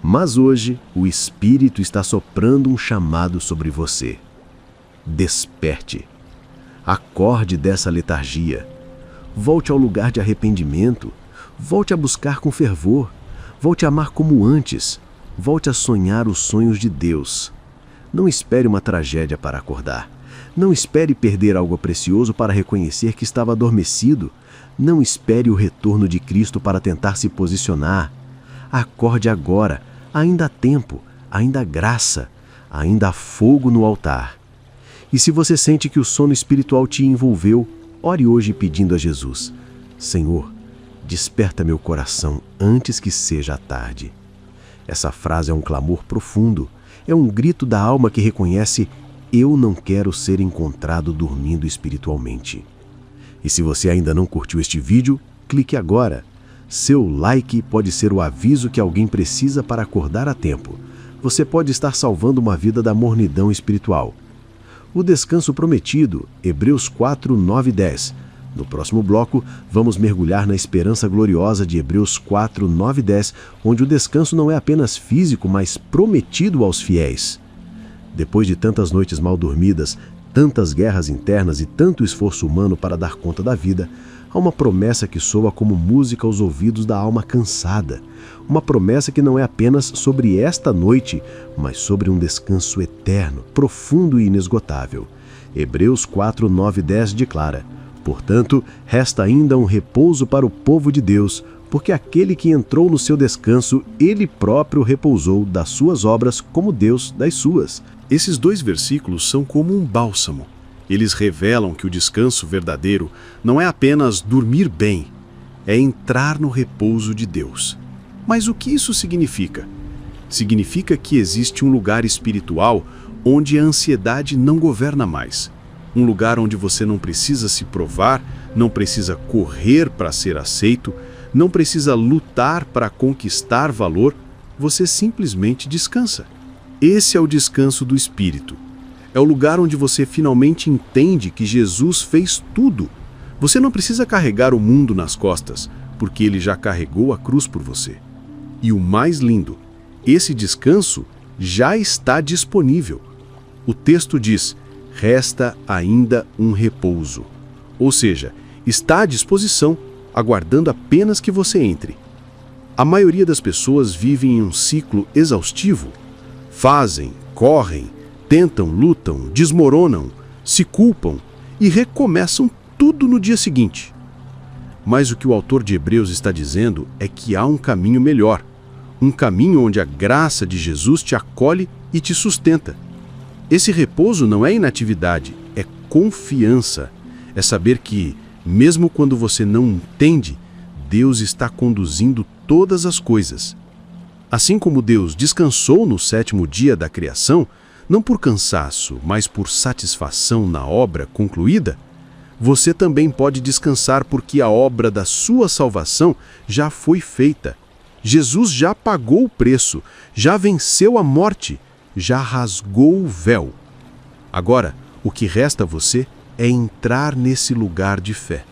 Mas hoje, o Espírito está soprando um chamado sobre você. Desperte. Acorde dessa letargia. Volte ao lugar de arrependimento. Volte a buscar com fervor. Volte a amar como antes. Volte a sonhar os sonhos de Deus. Não espere uma tragédia para acordar. Não espere perder algo precioso para reconhecer que estava adormecido. Não espere o retorno de Cristo para tentar se posicionar. Acorde agora. Ainda há tempo, ainda há graça, ainda há fogo no altar. E se você sente que o sono espiritual te envolveu, ore hoje pedindo a Jesus: Senhor, desperta meu coração antes que seja tarde. Essa frase é um clamor profundo, é um grito da alma que reconhece: eu não quero ser encontrado dormindo espiritualmente. E se você ainda não curtiu este vídeo, clique agora. Seu like pode ser o aviso que alguém precisa para acordar a tempo. Você pode estar salvando uma vida da mornidão espiritual. O descanso prometido, Hebreus 4, 9 e 10. No próximo bloco, vamos mergulhar na esperança gloriosa de Hebreus 4, 9 e 10, onde o descanso não é apenas físico, mas prometido aos fiéis. Depois de tantas noites mal dormidas, tantas guerras internas e tanto esforço humano para dar conta da vida, há uma promessa que soa como música aos ouvidos da alma cansada. Uma promessa que não é apenas sobre esta noite, mas sobre um descanso eterno, profundo e inesgotável. Hebreus 4, 9 e 10 declara: portanto, resta ainda um repouso para o povo de Deus, porque aquele que entrou no seu descanso, ele próprio repousou das suas obras como Deus das suas. Esses dois versículos são como um bálsamo. Eles revelam que o descanso verdadeiro não é apenas dormir bem, é entrar no repouso de Deus. Mas o que isso significa? Significa que existe um lugar espiritual onde a ansiedade não governa mais. Um lugar onde você não precisa se provar, não precisa correr para ser aceito, não precisa lutar para conquistar valor, você simplesmente descansa. Esse é o descanso do Espírito. É o lugar onde você finalmente entende que Jesus fez tudo. Você não precisa carregar o mundo nas costas, porque ele já carregou a cruz por você. E o mais lindo, esse descanso já está disponível. O texto diz: resta ainda um repouso. Ou seja, está à disposição, aguardando apenas que você entre. A maioria das pessoas vivem em um ciclo exaustivo. Fazem, correm, tentam, lutam, desmoronam, se culpam e recomeçam tudo no dia seguinte. Mas o que o autor de Hebreus está dizendo é que há um caminho melhor, um caminho onde a graça de Jesus te acolhe e te sustenta. Esse repouso não é inatividade, é confiança. É saber que, mesmo quando você não entende, Deus está conduzindo todas as coisas. Assim como Deus descansou no sétimo dia da criação, não por cansaço, mas por satisfação na obra concluída, você também pode descansar porque a obra da sua salvação já foi feita. Jesus já pagou o preço, já venceu a morte, já rasgou o véu. Agora, o que resta a você é entrar nesse lugar de fé.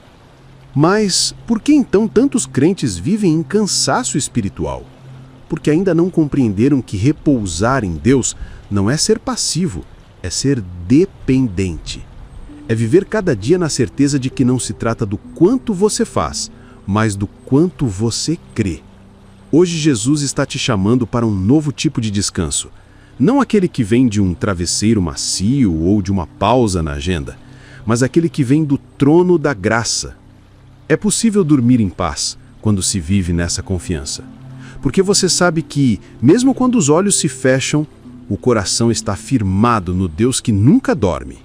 Mas por que então tantos crentes vivem em cansaço espiritual? Porque ainda não compreenderam que repousar em Deus não é ser passivo, é ser dependente. É viver cada dia na certeza de que não se trata do quanto você faz, mas do quanto você crê. Hoje Jesus está te chamando para um novo tipo de descanso. Não aquele que vem de um travesseiro macio ou de uma pausa na agenda, mas aquele que vem do trono da graça. É possível dormir em paz quando se vive nessa confiança. Porque você sabe que, mesmo quando os olhos se fecham, o coração está firmado no Deus que nunca dorme.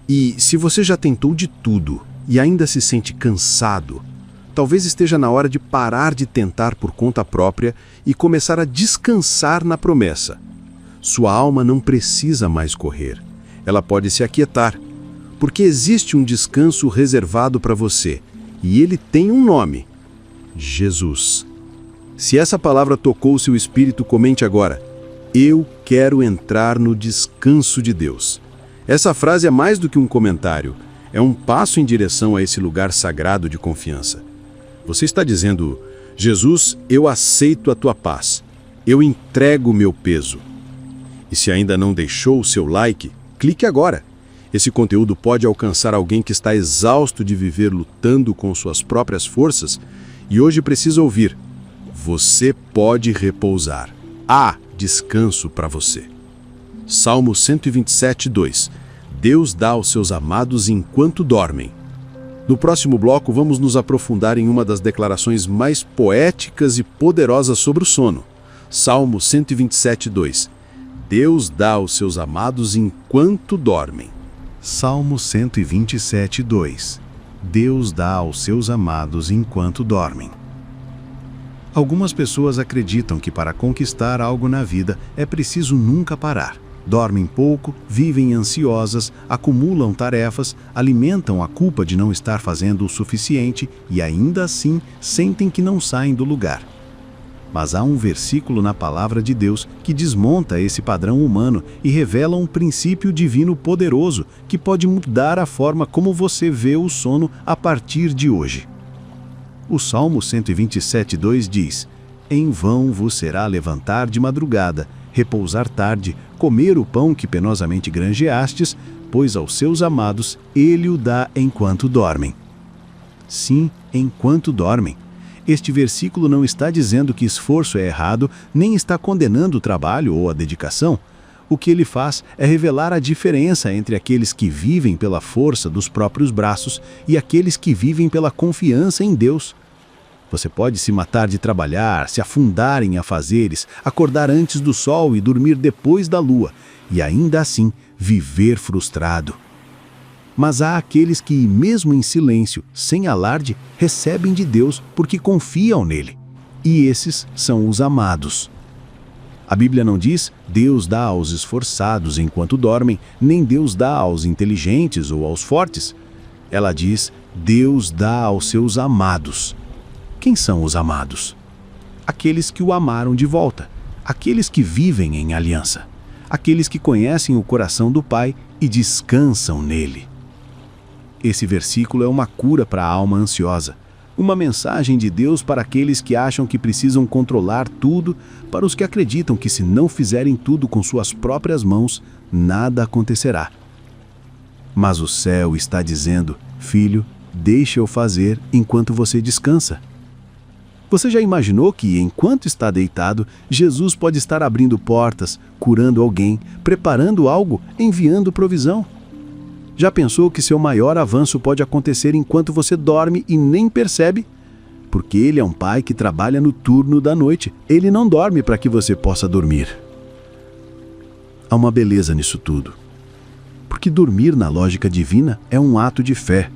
E se você já tentou de tudo e ainda se sente cansado, talvez esteja na hora de parar de tentar por conta própria e começar a descansar na promessa. Sua alma não precisa mais correr. Ela pode se aquietar, porque existe um descanso reservado para você, e ele tem um nome: Jesus. Se essa palavra tocou seu espírito, comente agora: eu quero entrar no descanso de Deus. Essa frase é mais do que um comentário, é um passo em direção a esse lugar sagrado de confiança. Você está dizendo: Jesus, eu aceito a tua paz. Eu entrego o meu peso. E se ainda não deixou o seu like, clique agora. Esse conteúdo pode alcançar alguém que está exausto de viver lutando com suas próprias forças e hoje precisa ouvir: você pode repousar. Há descanso para você. Salmo 127:2. Deus dá aos seus amados enquanto dormem. No próximo bloco, vamos nos aprofundar em uma das declarações mais poéticas e poderosas sobre o sono. Salmo 127:2. Deus dá aos seus amados enquanto dormem. Salmo 127:2. Deus dá aos seus amados enquanto dormem. Algumas pessoas acreditam que para conquistar algo na vida é preciso nunca parar. Dormem pouco, vivem ansiosas, acumulam tarefas, alimentam a culpa de não estar fazendo o suficiente e ainda assim sentem que não saem do lugar. Mas há um versículo na palavra de Deus que desmonta esse padrão humano e revela um princípio divino poderoso que pode mudar a forma como você vê o sono a partir de hoje. O Salmo 127:2 diz: em vão vos será levantar de madrugada, repousar tarde, comer o pão que penosamente granjeastes, pois aos seus amados ele o dá enquanto dormem. Sim, enquanto dormem. Este versículo não está dizendo que esforço é errado, nem está condenando o trabalho ou a dedicação. O que ele faz é revelar a diferença entre aqueles que vivem pela força dos próprios braços e aqueles que vivem pela confiança em Deus. Você pode se matar de trabalhar, se afundar em afazeres, acordar antes do sol e dormir depois da lua, e ainda assim viver frustrado. Mas há aqueles que, mesmo em silêncio, sem alarde, recebem de Deus porque confiam nele. E esses são os amados. A Bíblia não diz: Deus dá aos esforçados enquanto dormem, nem Deus dá aos inteligentes ou aos fortes. Ela diz: Deus dá aos seus amados. Quem são os amados? Aqueles que o amaram de volta, aqueles que vivem em aliança, aqueles que conhecem o coração do Pai e descansam nele. Esse versículo é uma cura para a alma ansiosa, uma mensagem de Deus para aqueles que acham que precisam controlar tudo, para os que acreditam que se não fizerem tudo com suas próprias mãos, nada acontecerá. Mas o céu está dizendo: filho, deixa eu fazer enquanto você descansa. Você já imaginou que, enquanto está deitado, Jesus pode estar abrindo portas, curando alguém, preparando algo, enviando provisão? Já pensou que seu maior avanço pode acontecer enquanto você dorme e nem percebe? Porque ele é um pai que trabalha no turno da noite. Ele não dorme para que você possa dormir. Há uma beleza nisso tudo. Porque dormir na lógica divina é um ato de fé.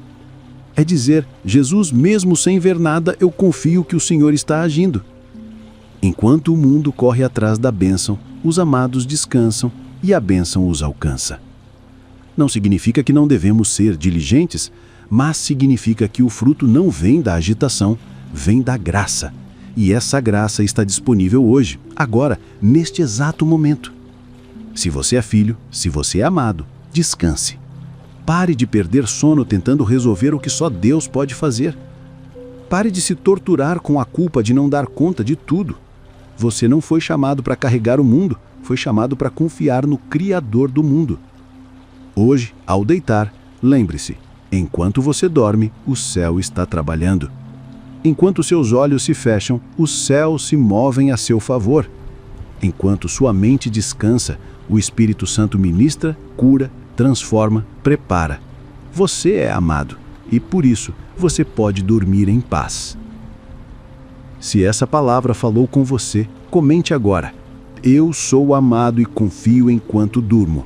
É dizer: Jesus, mesmo sem ver nada, eu confio que o Senhor está agindo. Enquanto o mundo corre atrás da bênção, os amados descansam e a bênção os alcança. Não significa que não devemos ser diligentes, mas significa que o fruto não vem da agitação, vem da graça. E essa graça está disponível hoje, agora, neste exato momento. Se você é filho, se você é amado, descanse. Pare de perder sono tentando resolver o que só Deus pode fazer. Pare de se torturar com a culpa de não dar conta de tudo. Você não foi chamado para carregar o mundo, foi chamado para confiar no Criador do mundo. Hoje, ao deitar, lembre-se: enquanto você dorme, o céu está trabalhando. Enquanto seus olhos se fecham, os céus se movem a seu favor. Enquanto sua mente descansa, o Espírito Santo ministra, cura, transforma, prepara. Você é amado e, por isso, você pode dormir em paz. Se essa palavra falou com você, comente agora: eu sou amado e confio enquanto durmo.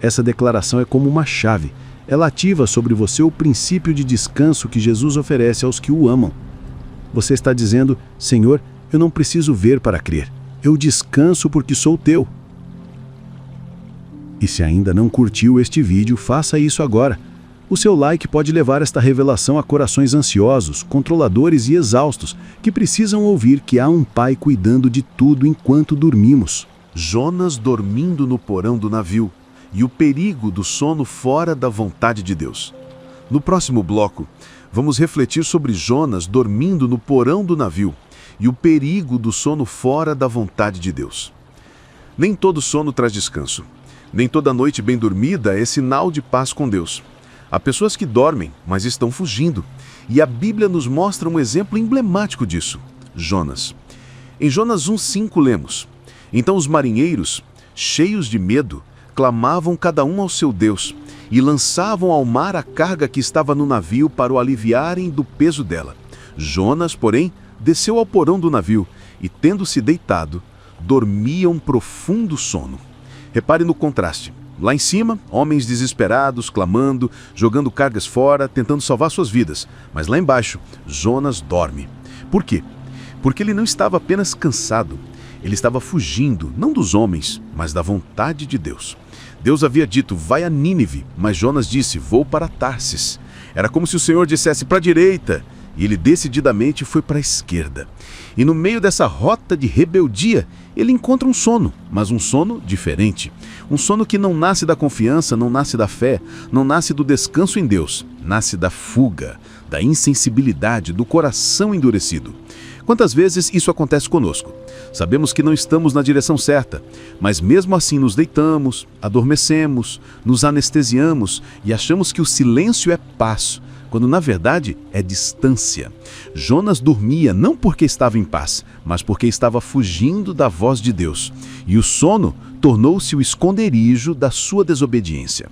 Essa declaração é como uma chave. Ela ativa sobre você o princípio de descanso que Jesus oferece aos que o amam. Você está dizendo: Senhor, eu não preciso ver para crer. Eu descanso porque sou teu. E se ainda não curtiu este vídeo, faça isso agora. O seu like pode levar esta revelação a corações ansiosos, controladores e exaustos, que precisam ouvir que há um Pai cuidando de tudo enquanto dormimos. Jonas dormindo no porão do navio e o perigo do sono fora da vontade de Deus. No próximo bloco, vamos refletir sobre Jonas dormindo no porão do navio e o perigo do sono fora da vontade de Deus. Nem todo sono traz descanso. Nem toda noite bem dormida é sinal de paz com Deus. Há pessoas que dormem, mas estão fugindo. E a Bíblia nos mostra um exemplo emblemático disso: Jonas. Em Jonas 1,5 lemos: Então os marinheiros, cheios de medo, clamavam cada um ao seu Deus e lançavam ao mar a carga que estava no navio para o aliviarem do peso dela. Jonas, porém, desceu ao porão do navio e, tendo-se deitado, dormia um profundo sono. Repare no contraste. Lá em cima, homens desesperados, clamando, jogando cargas fora, tentando salvar suas vidas. Mas lá embaixo, Jonas dorme. Por quê? Porque ele não estava apenas cansado. Ele estava fugindo, não dos homens, mas da vontade de Deus. Deus havia dito: vai a Nínive, mas Jonas disse: vou para Tarsis. Era como se o Senhor dissesse: para a direita, e ele decididamente foi para a esquerda. E no meio dessa rota de rebeldia, ele encontra um sono, mas um sono diferente. Um sono que não nasce da confiança, não nasce da fé, não nasce do descanso em Deus, nasce da fuga, da insensibilidade, do coração endurecido. Quantas vezes isso acontece conosco? Sabemos que não estamos na direção certa, mas mesmo assim nos deitamos, adormecemos, nos anestesiamos e achamos que o silêncio é paz, quando na verdade é distância. Jonas dormia não porque estava em paz, mas porque estava fugindo da voz de Deus. E o sono tornou-se o esconderijo da sua desobediência.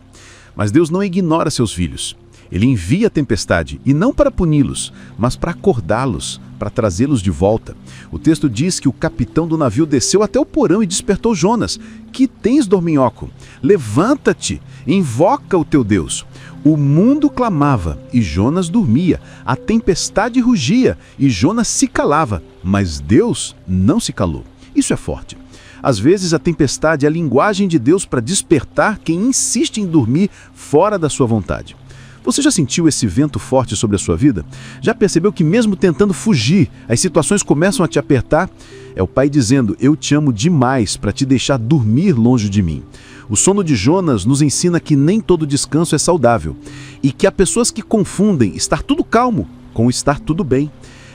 Mas Deus não ignora seus filhos. Ele envia a tempestade, e não para puni-los, mas para acordá-los, para trazê-los de volta. O texto diz que o capitão do navio desceu até o porão e despertou Jonas. Que tens, dorminhoco? Levanta-te, invoca o teu Deus. O mundo clamava, e Jonas dormia. A tempestade rugia, e Jonas se calava. Mas Deus não se calou. Isso é forte. Às vezes a tempestade é a linguagem de Deus para despertar quem insiste em dormir fora da sua vontade. Você já sentiu esse vento forte sobre a sua vida? Já percebeu que mesmo tentando fugir, as situações começam a te apertar? É o Pai dizendo: eu te amo demais para te deixar dormir longe de mim. O sono de Jonas nos ensina que nem todo descanso é saudável e que há pessoas que confundem estar tudo calmo com estar tudo bem.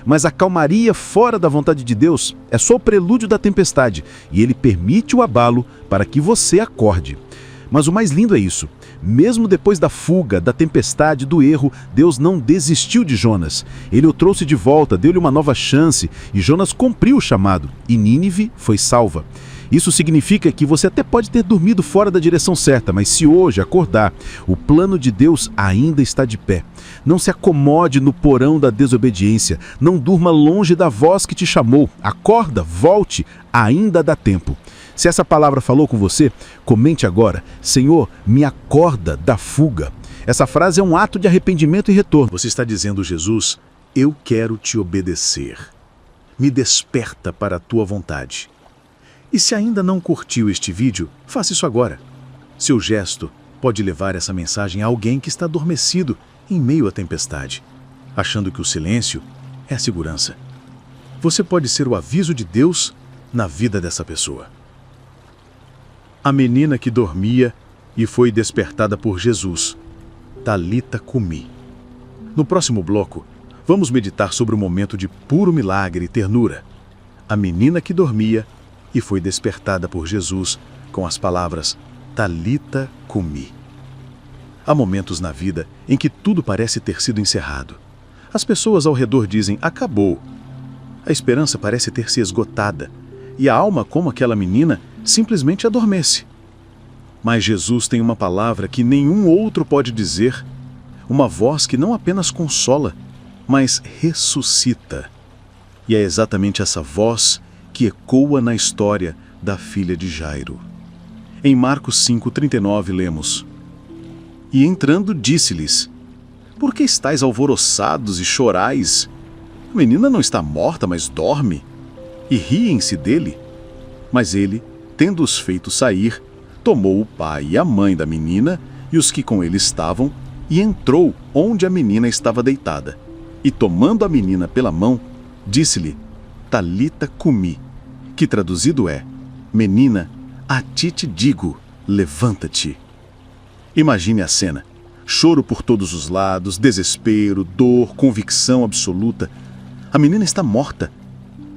Mas a calmaria fora da vontade de Deus é só o prelúdio da tempestade e Ele permite o abalo para que você acorde. Mas o mais lindo é isso: mesmo depois da fuga, da tempestade, do erro, Deus não desistiu de Jonas. Ele o trouxe de volta, deu-lhe uma nova chance e Jonas cumpriu o chamado e Nínive foi salva. Isso significa que você até pode ter dormido fora da direção certa, mas se hoje acordar, o plano de Deus ainda está de pé. Não se acomode no porão da desobediência, não durma longe da voz que te chamou. Acorda, volte, ainda dá tempo. Se essa palavra falou com você, comente agora: Senhor, me acorda da fuga. Essa frase é um ato de arrependimento e retorno. Você está dizendo: Jesus, eu quero te obedecer. Me desperta para a tua vontade. E se ainda não curtiu este vídeo, faça isso agora. Seu gesto pode levar essa mensagem a alguém que está adormecido em meio à tempestade, achando que o silêncio é a segurança. Você pode ser o aviso de Deus na vida dessa pessoa. A menina que dormia e foi despertada por Jesus. Talita cumi. No próximo bloco, vamos meditar sobre um momento de puro milagre e ternura. A menina que dormia e foi despertada por Jesus com as palavras Talita cumi. Há momentos na vida em que tudo parece ter sido encerrado. As pessoas ao redor dizem: acabou. A esperança parece ter se esgotada e a alma, como aquela menina, simplesmente adormece. Mas Jesus tem uma palavra que nenhum outro pode dizer, uma voz que não apenas consola, mas ressuscita. E é exatamente essa voz que ecoa na história da filha de Jairo. Em Marcos 5,39 lemos: E entrando disse-lhes: Por que estáis alvoroçados e chorais? A menina não está morta, mas dorme. E riem-se dele. Mas ele, tendo-os feito sair, tomou o pai e a mãe da menina e os que com ele estavam, e entrou onde a menina estava deitada. E tomando a menina pela mão, disse-lhe: Talita cumi, que traduzido é: Menina, a ti te digo, levanta-te. Imagine a cena. Choro por todos os lados, desespero, dor, convicção absoluta. A menina está morta.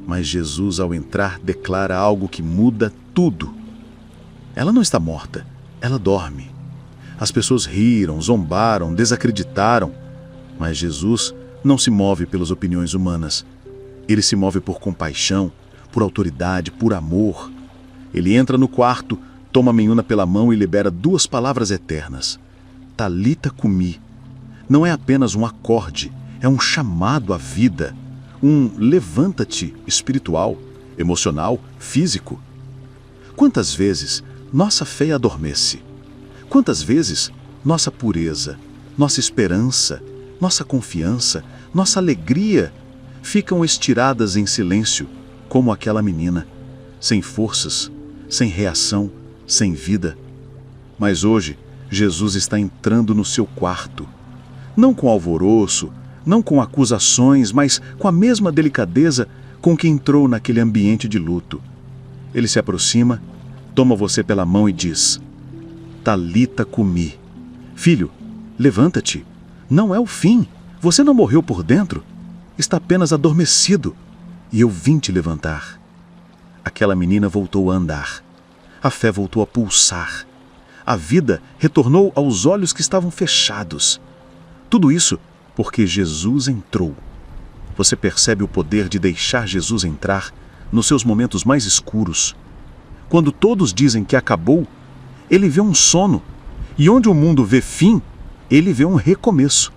Mas Jesus, ao entrar, declara algo que muda tudo. Ela não está morta, ela dorme. As pessoas riram, zombaram, desacreditaram. Mas Jesus não se move pelas opiniões humanas. Ele se move por compaixão, por autoridade, por amor. Ele entra no quarto, toma a menina pela mão e libera 2 palavras eternas. Talita cumi. Não é apenas um acorde, é um chamado à vida. Um levanta-te espiritual, emocional, físico. Quantas vezes nossa fé adormece? Quantas vezes nossa pureza, nossa esperança, nossa confiança, nossa alegria ficam estiradas em silêncio, como aquela menina, sem forças, sem reação, sem vida? Mas hoje, Jesus está entrando no seu quarto, não com alvoroço, não com acusações, mas com a mesma delicadeza com que entrou naquele ambiente de luto. Ele se aproxima, toma você pela mão e diz: Talita cumi. Filho, levanta-te. Não é o fim. Você não morreu por dentro. Está apenas adormecido. E eu vim te levantar. Aquela menina voltou a andar. A fé voltou a pulsar. A vida retornou aos olhos que estavam fechados. Tudo isso porque Jesus entrou. Você percebe o poder de deixar Jesus entrar nos seus momentos mais escuros. Quando todos dizem que acabou, ele vê um sono. E onde o mundo vê fim, ele vê um recomeço.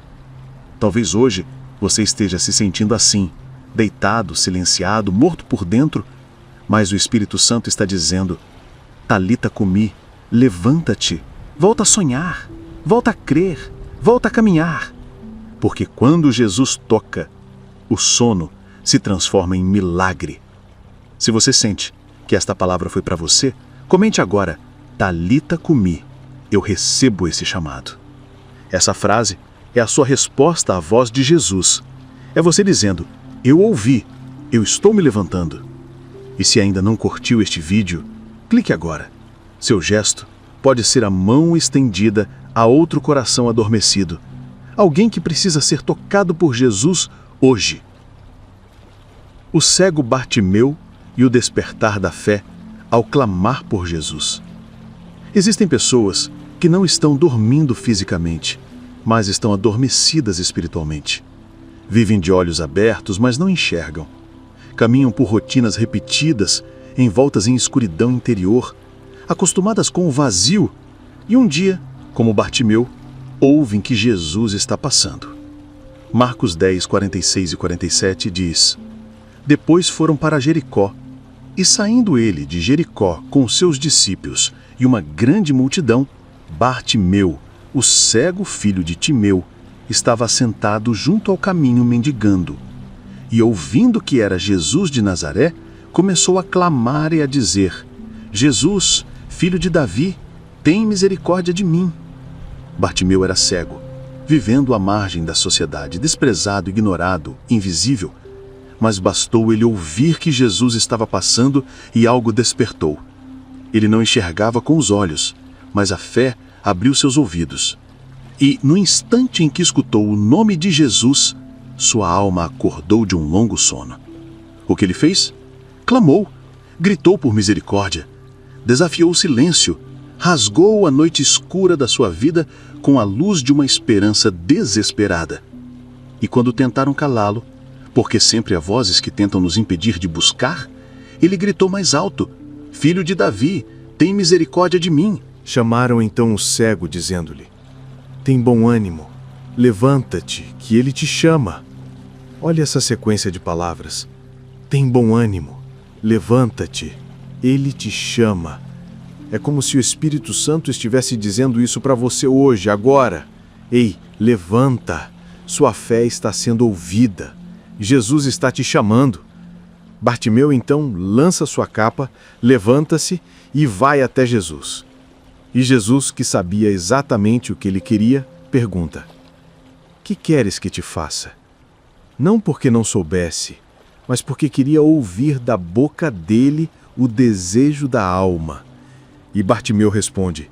Talvez hoje você esteja se sentindo assim, deitado, silenciado, morto por dentro, mas o Espírito Santo está dizendo: Talita cumi, levanta-te, volta a sonhar, volta a crer, volta a caminhar. Porque quando Jesus toca, o sono se transforma em milagre. Se você sente que esta palavra foi para você, comente agora: Talita cumi, eu recebo esse chamado. Essa frase é a sua resposta à voz de Jesus. É você dizendo: eu ouvi, eu estou me levantando. E se ainda não curtiu este vídeo, clique agora. Seu gesto pode ser a mão estendida a outro coração adormecido. Alguém que precisa ser tocado por Jesus hoje. O cego Bartimeu e o despertar da fé ao clamar por Jesus. Existem pessoas que não estão dormindo fisicamente, mas estão adormecidas espiritualmente. Vivem de olhos abertos, mas não enxergam. Caminham por rotinas repetidas, envoltas em escuridão interior, acostumadas com o vazio, e um dia, como Bartimeu, ouvem que Jesus está passando. Marcos 10, 46 e 47 diz: Depois foram para Jericó, e saindo ele de Jericó com seus discípulos e uma grande multidão, Bartimeu, o cego filho de Timeu, estava sentado junto ao caminho mendigando. E ouvindo que era Jesus de Nazaré, começou a clamar e a dizer: Jesus, filho de Davi, tem misericórdia de mim. Bartimeu era cego, vivendo à margem da sociedade, desprezado, ignorado, invisível. Mas bastou ele ouvir que Jesus estava passando e algo despertou. Ele não enxergava com os olhos, mas a fé abriu seus ouvidos. E, no instante em que escutou o nome de Jesus, sua alma acordou de um longo sono. O que ele fez? Clamou, gritou por misericórdia, desafiou o silêncio, rasgou a noite escura da sua vida com a luz de uma esperança desesperada. E quando tentaram calá-lo, porque sempre há vozes que tentam nos impedir de buscar, ele gritou mais alto: Filho de Davi, tem misericórdia de mim. Chamaram então o cego, dizendo-lhe: Tem bom ânimo, levanta-te, que ele te chama. Olha essa sequência de palavras. Tem bom ânimo, levanta-te, ele te chama. É como se o Espírito Santo estivesse dizendo isso para você hoje, agora. Ei, levanta, sua fé está sendo ouvida. Jesus está te chamando. Bartimeu então lança sua capa, levanta-se e vai até Jesus. E Jesus, que sabia exatamente o que ele queria, pergunta: Que queres que te faça? Não porque não soubesse, mas porque queria ouvir da boca dele o desejo da alma. E Bartimeu responde: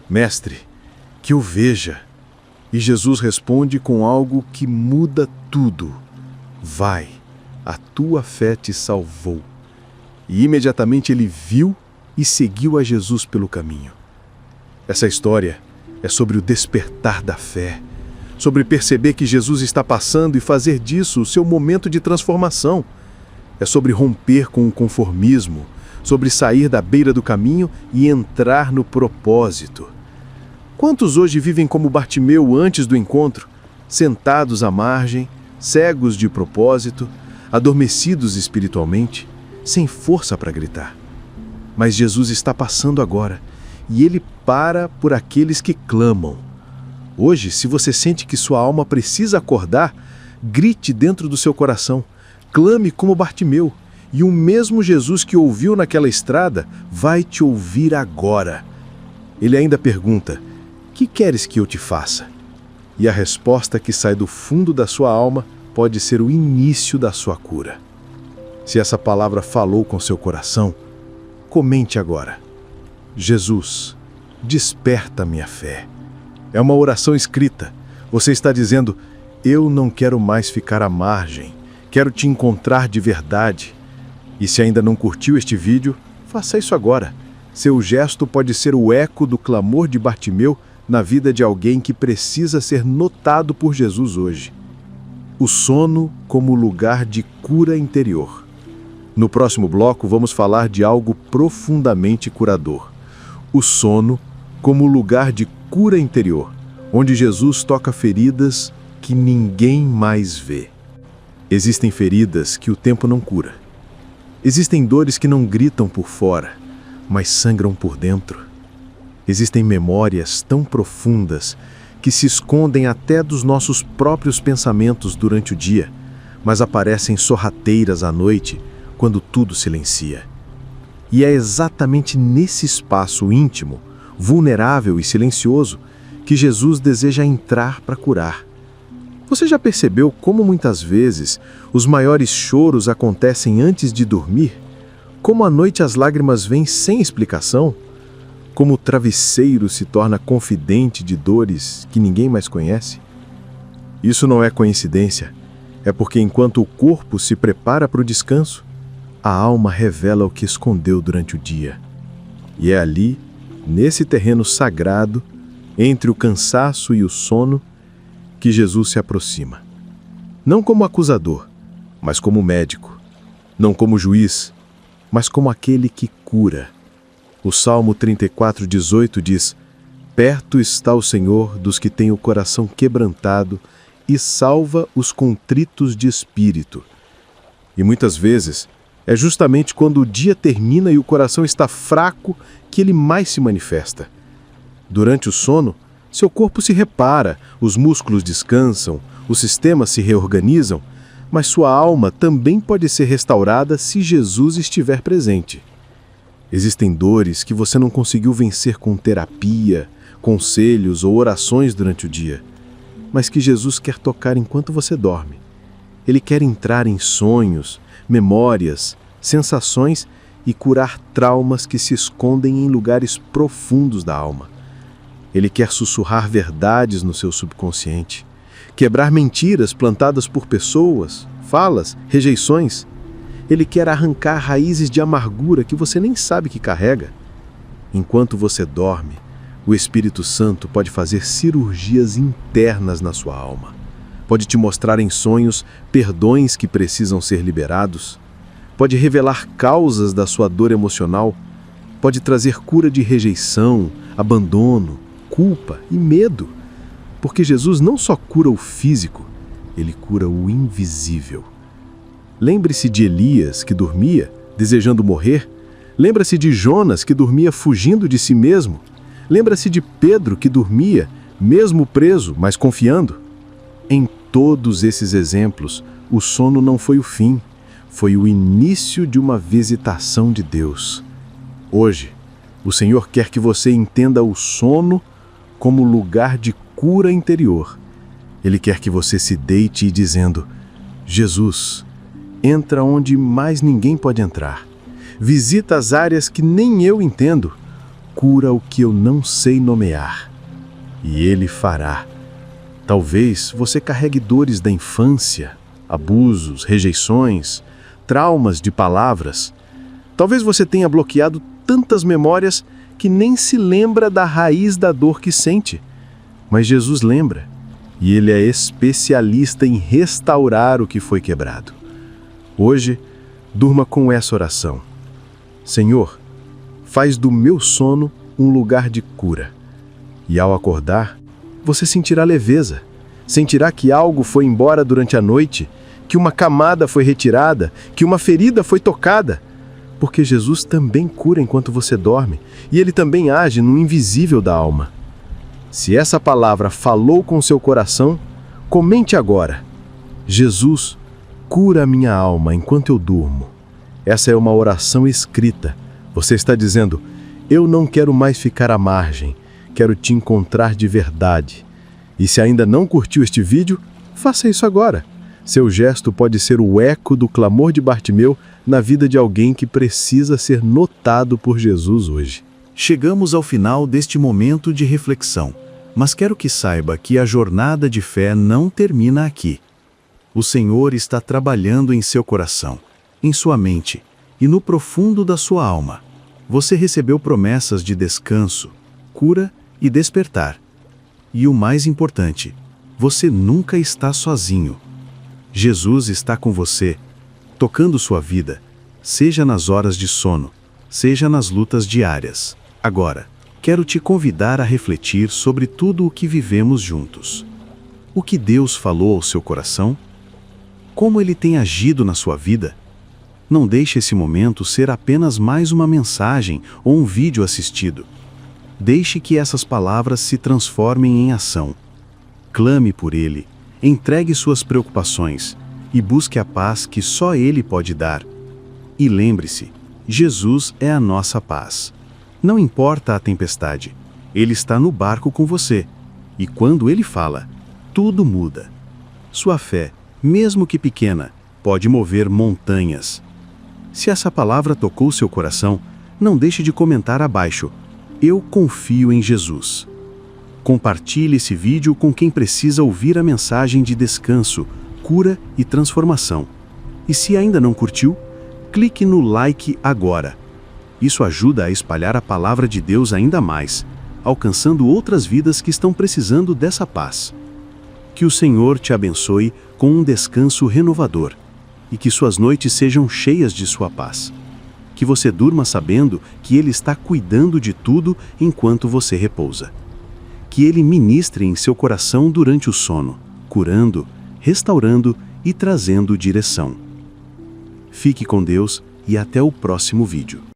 Mestre, que eu veja. E Jesus responde com algo que muda tudo. Vai, a tua fé te salvou. E imediatamente ele viu e seguiu a Jesus pelo caminho. Essa história é sobre o despertar da fé, sobre perceber que Jesus está passando e fazer disso o seu momento de transformação. É sobre romper com o conformismo, sobre sair da beira do caminho e entrar no propósito. Quantos hoje vivem como Bartimeu antes do encontro, sentados à margem, cegos de propósito, adormecidos espiritualmente, sem força para gritar? Mas Jesus está passando agora, e ele para por aqueles que clamam. Hoje, se você sente que sua alma precisa acordar, grite dentro do seu coração, clame como Bartimeu, e o mesmo Jesus que ouviu naquela estrada vai te ouvir agora. Ele ainda pergunta: que queres que eu te faça? E a resposta que sai do fundo da sua alma pode ser o início da sua cura. Se essa palavra falou com seu coração, comente agora: Jesus, desperta minha fé. É uma oração escrita. Você está dizendo: eu não quero mais ficar à margem, quero te encontrar de verdade. E se ainda não curtiu este vídeo, faça isso agora. Seu gesto pode ser o eco do clamor de Bartimeu na vida de alguém que precisa ser notado por Jesus hoje. O sono como lugar de cura interior. No próximo bloco, vamos falar de algo profundamente curador. O sono como lugar de cura interior, onde Jesus toca feridas que ninguém mais vê. Existem feridas que o tempo não cura. Existem dores que não gritam por fora, mas sangram por dentro. Existem memórias tão profundas que se escondem até dos nossos próprios pensamentos durante o dia, mas aparecem sorrateiras à noite, quando tudo silencia. E é exatamente nesse espaço íntimo, vulnerável e silencioso, que Jesus deseja entrar para curar. Você já percebeu como muitas vezes os maiores choros acontecem antes de dormir? Como à noite as lágrimas vêm sem explicação? Como o travesseiro se torna confidente de dores que ninguém mais conhece? Isso não é coincidência. É porque enquanto o corpo se prepara para o descanso, a alma revela o que escondeu durante o dia. E é ali, nesse terreno sagrado, entre o cansaço e o sono, que Jesus se aproxima. Não como acusador, mas como médico. Não como juiz, mas como aquele que cura. O Salmo 34:18 diz: perto está o Senhor dos que têm o coração quebrantado e salva os contritos de espírito. E muitas vezes é justamente quando o dia termina e o coração está fraco que ele mais se manifesta. Durante o sono, seu corpo se repara, os músculos descansam, os sistemas se reorganizam, mas sua alma também pode ser restaurada se Jesus estiver presente. Existem dores que você não conseguiu vencer com terapia, conselhos ou orações durante o dia, mas que Jesus quer tocar enquanto você dorme. Ele quer entrar em sonhos, memórias, sensações e curar traumas que se escondem em lugares profundos da alma. Ele quer sussurrar verdades no seu subconsciente, quebrar mentiras plantadas por pessoas, falas, rejeições. Ele quer arrancar raízes de amargura que você nem sabe que carrega. Enquanto você dorme, o Espírito Santo pode fazer cirurgias internas na sua alma. Pode te mostrar em sonhos perdões que precisam ser liberados. Pode revelar causas da sua dor emocional. Pode trazer cura de rejeição, abandono, culpa e medo. Porque Jesus não só cura o físico, ele cura o invisível. Lembre-se de Elias, que dormia, desejando morrer. Lembra-se de Jonas, que dormia fugindo de si mesmo. Lembra-se de Pedro, que dormia, mesmo preso, mas confiando. Em todos esses exemplos, o sono não foi o fim, foi o início de uma visitação de Deus. Hoje, o Senhor quer que você entenda o sono como lugar de cura interior. Ele quer que você se deite dizendo: Jesus, entra onde mais ninguém pode entrar. Visita as áreas que nem eu entendo. Cura o que eu não sei nomear. E Ele fará, Talvez você carregue dores da infância, abusos, rejeições, traumas de palavras. Talvez você tenha bloqueado tantas memórias que nem se lembra da raiz da dor que sente. Mas Jesus lembra, e Ele é especialista em restaurar o que foi quebrado. Hoje, durma com essa oração. Senhor, faz do meu sono um lugar de cura. E ao acordar, você sentirá leveza. Sentirá que algo foi embora durante a noite, que uma camada foi retirada, que uma ferida foi tocada. Porque Jesus também cura enquanto você dorme, e Ele também age no invisível da alma. Se essa palavra falou com seu coração, comente agora: Jesus, cura a minha alma enquanto eu durmo. Essa é uma oração escrita. Você está dizendo: eu não quero mais ficar à margem, quero te encontrar de verdade. E se ainda não curtiu este vídeo, faça isso agora. Seu gesto pode ser o eco do clamor de Bartimeu na vida de alguém que precisa ser notado por Jesus hoje. Chegamos ao final deste momento de reflexão, mas quero que saiba que a jornada de fé não termina aqui. O Senhor está trabalhando em seu coração, em sua mente e no profundo da sua alma. Você recebeu promessas de descanso, cura e despertar. E o mais importante, você nunca está sozinho. Jesus está com você, tocando sua vida, seja nas horas de sono, seja nas lutas diárias. Agora, quero te convidar a refletir sobre tudo o que vivemos juntos. O que Deus falou ao seu coração? Como Ele tem agido na sua vida? Não deixe esse momento ser apenas mais uma mensagem ou um vídeo assistido. Deixe que essas palavras se transformem em ação. Clame por Ele, entregue suas preocupações e busque a paz que só Ele pode dar. E lembre-se, Jesus é a nossa paz. Não importa a tempestade, Ele está no barco com você. E quando Ele fala, tudo muda. Sua fé, mesmo que pequena, pode mover montanhas. Se essa palavra tocou seu coração, não deixe de comentar abaixo: eu confio em Jesus. Compartilhe esse vídeo com quem precisa ouvir a mensagem de descanso, cura e transformação. E se ainda não curtiu, clique no like agora. Isso ajuda a espalhar a palavra de Deus ainda mais, alcançando outras vidas que estão precisando dessa paz. Que o Senhor te abençoe com um descanso renovador e que suas noites sejam cheias de sua paz. Que você durma sabendo que Ele está cuidando de tudo enquanto você repousa. Que Ele ministre em seu coração durante o sono, curando, restaurando e trazendo direção. Fique com Deus e até o próximo vídeo.